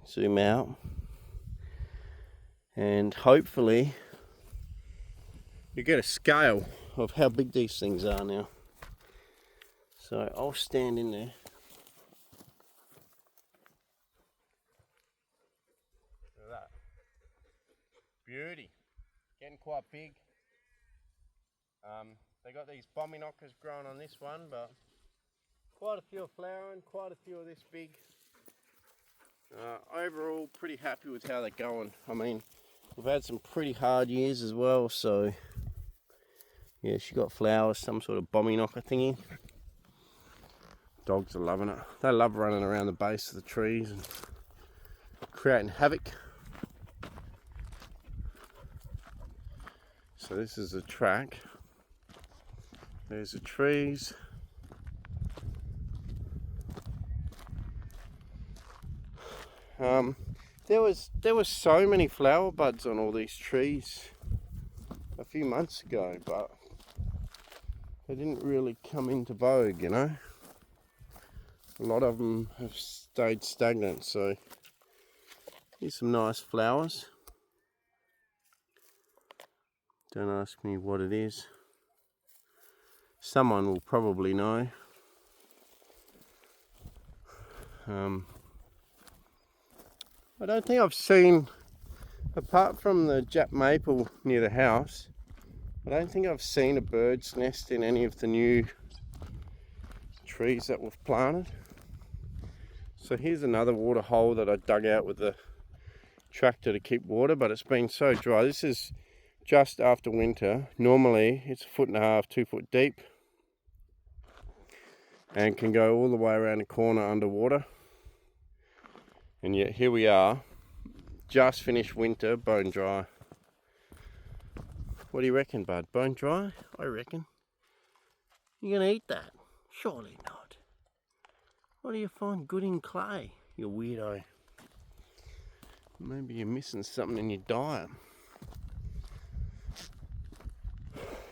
zoom out, and hopefully you get a scale of how big these things are now. So I'll stand in there. Look at that. Beauty. Getting quite big. They got these bommy knockers growing on this one, but quite a few are flowering, quite a few are this big. Overall, pretty happy with how they're going. I mean, we've had some pretty hard years as well, so yeah, she got flowers, some sort of bommy knocker thingy. Dogs are loving it. They love running around the base of the trees and creating havoc. So this is the track. There's the trees. There was so many flower buds on all these trees a few months ago, but they didn't really come into vogue, you know. A lot of them have stayed stagnant, so here's some nice flowers. Don't ask me what it is. Someone will probably know. I don't think I've seen, apart from the Jap maple near the house, I don't think I've seen a bird's nest in any of the new trees that we've planted. So here's another water hole that I dug out with the tractor to keep water, but it's been so dry. This is just after winter. Normally it's 1.5 foot, 2 foot deep and can go all the way around the corner underwater. And yet here we are, just finished winter, bone dry. What do you reckon, bud? Bone dry? I reckon. You gonna eat that? Surely not. What do you find good in clay, you weirdo? Maybe you're missing something in your diet.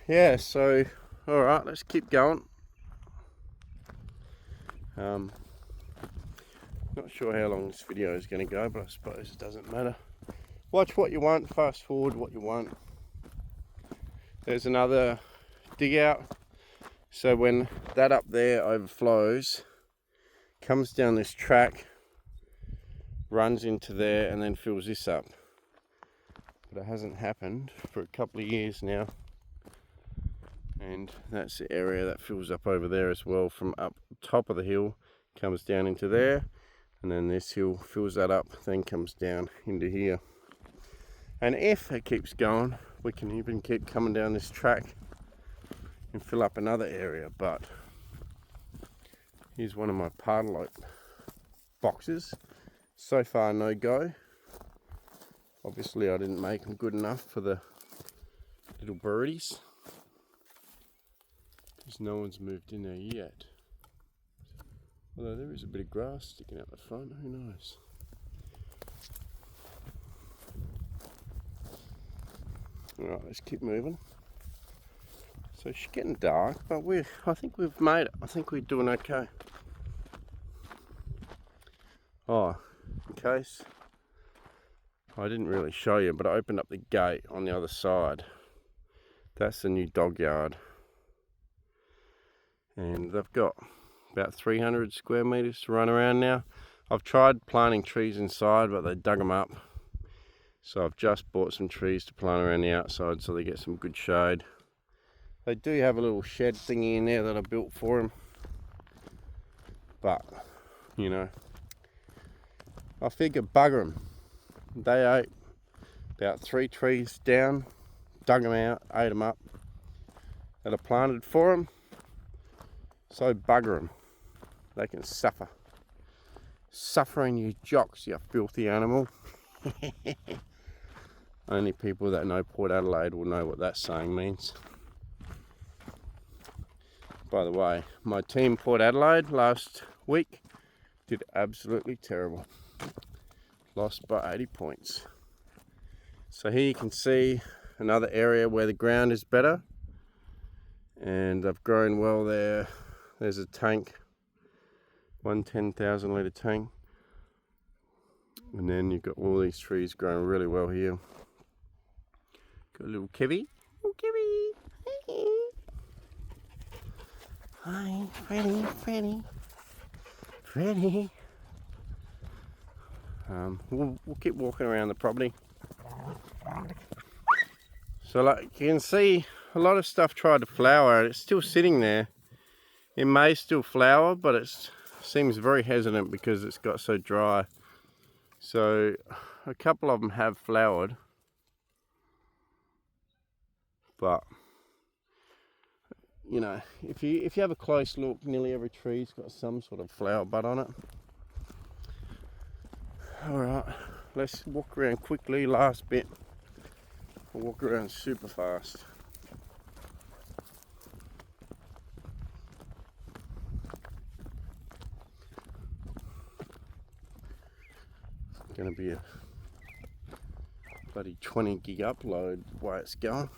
Yeah, so, alright, let's keep going. Not sure how long this video is going to go, but I suppose it doesn't matter. Watch what you want, fast forward what you want. There's another dig out. So when that up there overflows, comes down this track, runs into there and then fills this up. But it hasn't happened for a couple of years now. And that's the area that fills up over there as well, from up top of the hill, comes down into there, and then this hill fills that up, then comes down into here. And if it keeps going, we can even keep coming down this track and fill up another area. But here's one of my pardalote boxes. So far no go. Obviously I didn't make them good enough for the little birdies, because no one's moved in there yet. Although there is a bit of grass sticking out the front, who knows? Alright, let's keep moving. So it's getting dark, but I think we've made it. I think we're doing okay. Oh, in case I didn't really show you, but I opened up the gate on the other side. That's the new dog yard. And they've got about 300 square meters to run around now. I've tried planting trees inside, but they dug them up. So I've just bought some trees to plant around the outside so they get some good shade. They do have a little shed thingy in there that I built for them. But, you know, I figure bugger them. They ate about 3 trees down, dug them out, ate them up, that I planted for them. So bugger them. They can suffer. Suffering, you jocks, you filthy animal. Only people that know Port Adelaide will know what that saying means. By the way, my team Port Adelaide last week did absolutely terrible. Lost by 80 points. So here you can see another area where the ground is better. And they've grown well there. There's a tank, one 10,000 litre tank. And then you've got all these trees growing really well here. Got a little kibby. Oh, kibby. Hi, Freddy, Freddy. Freddy. We'll keep walking around the property. So like you can see, a lot of stuff tried to flower and it's still sitting there. It may still flower, but it seems very hesitant because it's got so dry. So a couple of them have flowered, but you know, if you have a close look, nearly every tree's got some sort of flower bud on it. Alright, let's walk around quickly, last bit. We'll walk around super fast. It's going to be a bloody 20 gig upload the way it's going.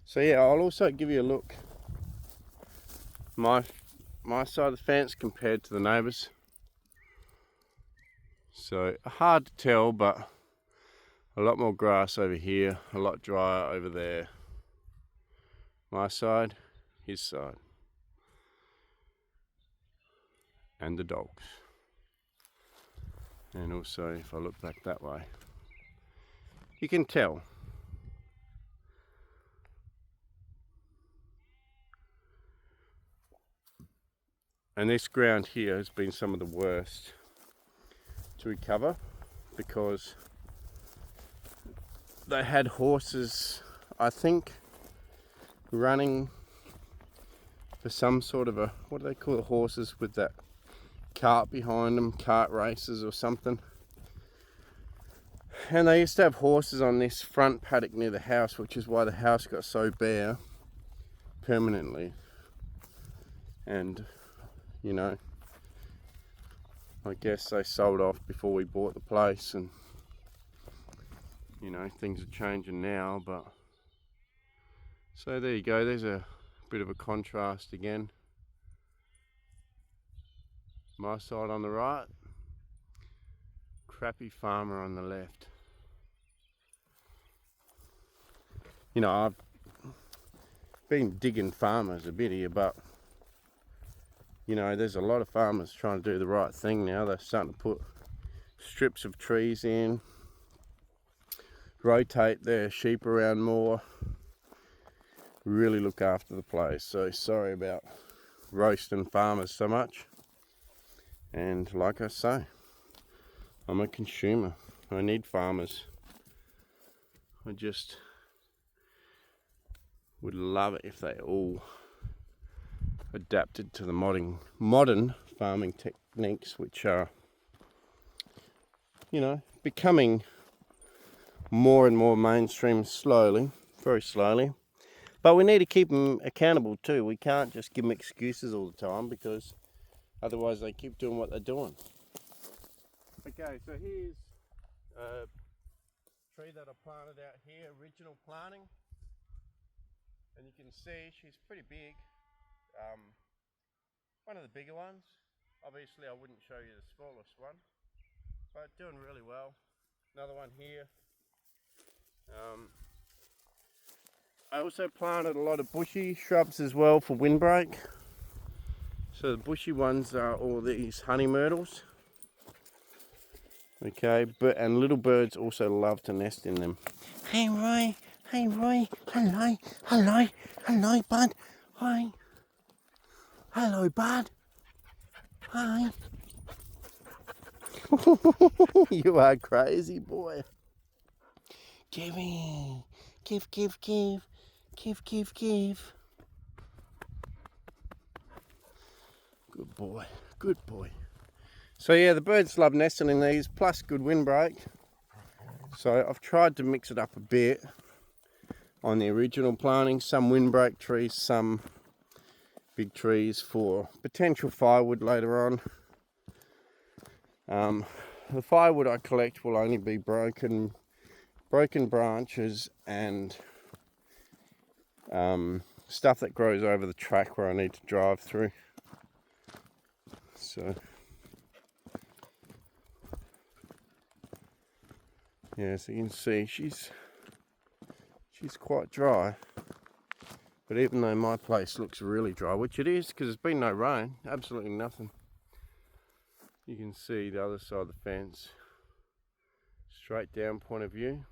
So yeah, I'll also give you a look my side of the fence compared to the neighbours. So hard to tell, but a lot more grass over here, a lot drier over there. My side, his side. And the dogs. And also if I look back that way, you can tell. And this ground here has been some of the worst to recover because they had horses, I think, running for some sort of a, what do they call the horses with that cart behind them, cart races or something. And they used to have horses on this front paddock near the house, which is why the house got so bare permanently. And, you know, I guess they sold off before we bought the place, and, you know, things are changing now, but... So there you go, there's a bit of a contrast again. My side on the right, crappy farmer on the left. You know, I've been digging farmers a bit here, but you know, there's a lot of farmers trying to do the right thing now. They're starting to put strips of trees in, rotate their sheep around more, really look after the place. So sorry about roasting farmers so much. And like I say, I'm a consumer. I need farmers. I just would love it if they all adapted to the modern farming techniques, which are, you know, becoming more and more mainstream slowly, very slowly. But we need to keep them accountable too. We can't just give them excuses all the time, because otherwise they keep doing what they're doing. Okay, so here's a tree that I planted out here, original planting. And you can see she's pretty big. One of the bigger ones. Obviously I wouldn't show you the smallest one, but doing really well. Another one here. I also planted a lot of bushy shrubs as well for windbreak. So the bushy ones are all these honey myrtles. Okay, and little birds also love to nest in them. Hey Roy, hello, bud, hi. Hello, bud. Hi. You are crazy, boy. Give me. Give. Good boy. Good boy. So yeah, the birds love nesting in these, plus good windbreak. So I've tried to mix it up a bit on the original planting. Some windbreak trees, some big trees for potential firewood later on. The firewood I collect will only be broken branches and stuff that grows over the track where I need to drive through. So yeah, so you can see she's quite dry. But even though my place looks really dry, which it is because there's been no rain, absolutely nothing, you can see the other side of the fence, straight down point of view,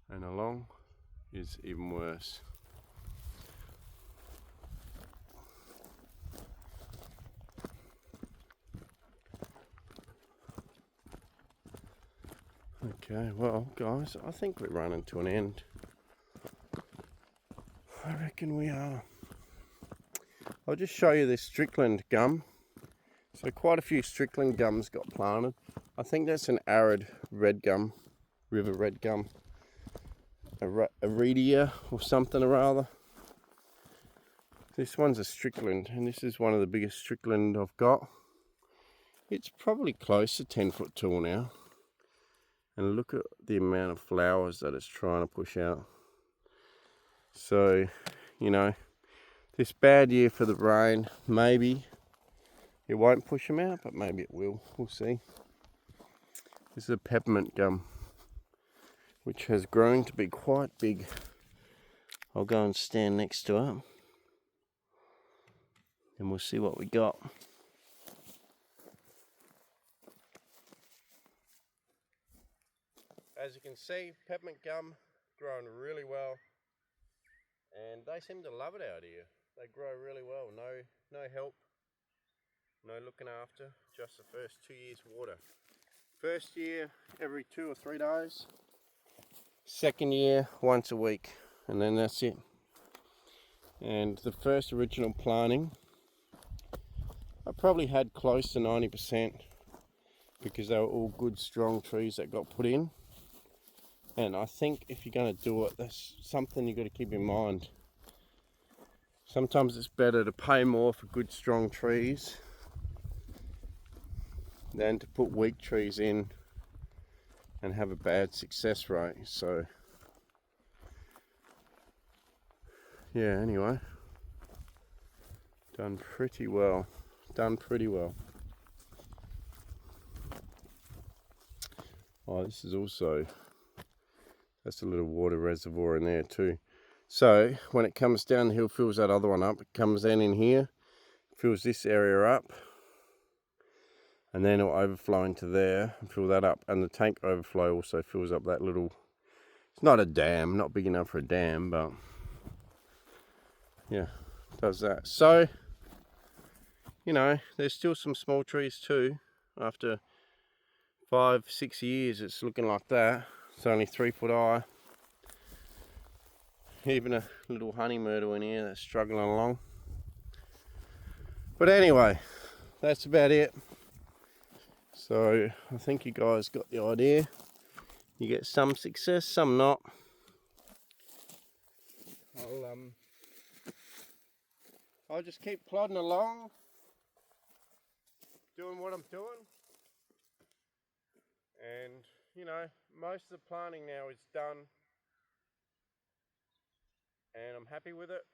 and along is even worse. Okay, well guys, I think we're running to an end. I reckon we are. I'll just show you this Strickland gum. So quite a few Strickland gums got planted. I think that's an arid red gum, river red gum, Iridia or something or other. This one's a Strickland, and this is one of the biggest Strickland I've got. It's probably close to 10 foot tall now. And look at the amount of flowers that it's trying to push out. So, you know, this bad year for the rain, maybe it won't push them out, but maybe it will. We'll see. This is a peppermint gum, which has grown to be quite big. I'll go and stand next to it, and we'll see what we got. As you can see, peppermint gum growing really well, and they seem to love it out here. They grow really well. No help, no looking after, just the first 2 years water. First year every 2 or 3 days. Second year once a week, and then that's it. And the first original planting, I probably had close to 90% because they were all good strong trees that got put in. And I think if you're going to do it, that's something you've got to keep in mind. Sometimes it's better to pay more for good strong trees than to put weak trees in and have a bad success rate. So yeah, anyway, done pretty well. Oh, this is also, that's a little water reservoir in there too. So when it comes down the hill, fills that other one up. It comes down in here, fills this area up, and then it'll overflow into there and fill that up. And the tank overflow also fills up that little, it's not a dam, not big enough for a dam, but yeah, does that. So, you know, there's still some small trees too. After 5-6 years, it's looking like that. It's only 3 foot high. Even a little honey myrtle in here that's struggling along. But anyway, that's about it. So I think you guys got the idea. You get some success, some not. I'll just keep plodding along, doing what I'm doing. And you know, most of the planting now is done, and I'm happy with it.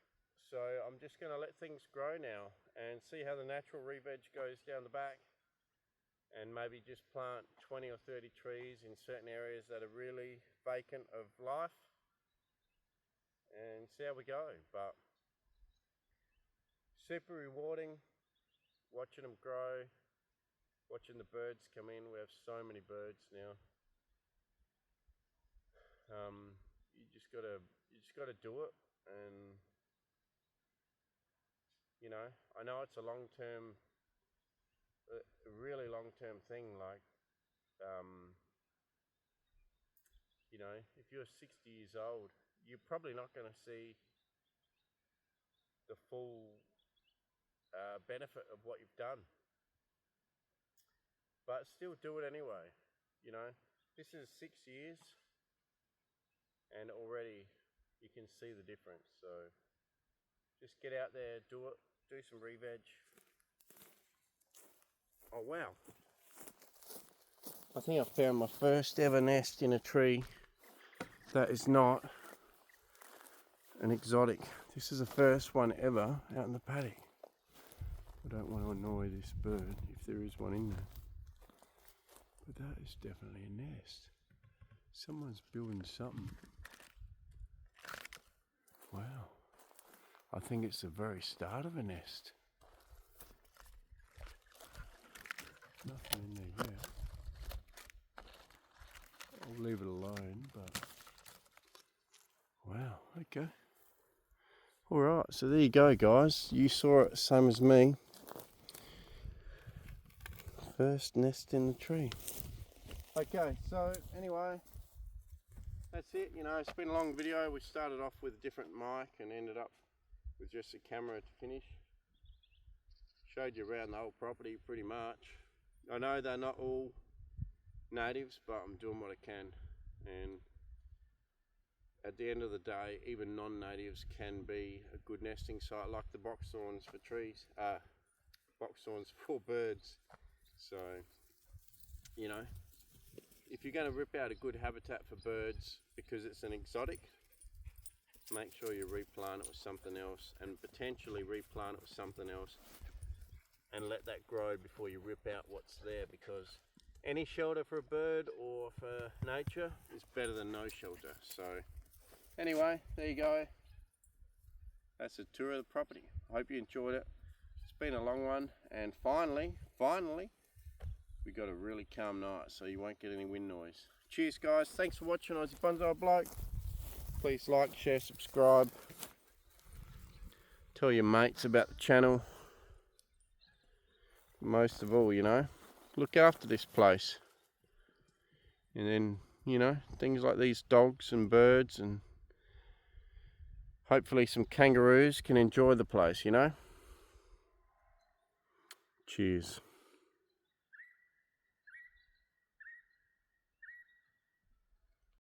So I'm just going to let things grow now and see how the natural re-veg goes down the back, and maybe just plant 20 or 30 trees in certain areas that are really vacant of life and see how we go. But super rewarding watching them grow, watching the birds come in. We have so many birds now. You just gotta do it. And you know, I know it's a long-term, a really long-term thing. Like, you know, if you're 60 years old, you're probably not going to see the full benefit of what you've done. But still do it anyway. You know, this is 6 years, and already you can see the difference. So just get out there, do it, do some re-veg. Oh wow, I think I found my first ever nest in a tree that is not an exotic. This is the first one ever out in the paddock. I don't want to annoy this bird if there is one in there, but that is definitely a nest. Someone's building something. Wow, I think it's the very start of a nest. Nothing in there yet. I'll leave it alone, but wow, okay. Alright, so there you go guys. You saw it, same as me. First nest in the tree. Okay, so anyway, that's it. You know, it's been a long video. We started off with a different mic and ended up with just a camera to finish. Showed you around the whole property pretty much. I know they're not all natives, but I'm doing what I can. And at the end of the day, even non-natives can be a good nesting site, like the boxthorns for trees, boxthorns for birds. So, you know, if you're going to rip out a good habitat for birds because it's an exotic, make sure you replant it with something else, and potentially replant it with something else, and let that grow before you rip out what's there, because any shelter for a bird or for nature is better than no shelter. So anyway, there you go. That's a tour of the property. I hope you enjoyed it. It's been a long one, and finally, we got a really calm night, so you won't get any wind noise. Cheers guys, thanks for watching Aussie Bonsai Bloke. Please like, share, subscribe. Tell your mates about the channel. Most of all, you know, look after this place. And then, you know, things like these dogs and birds, and hopefully some kangaroos can enjoy the place, you know. Cheers.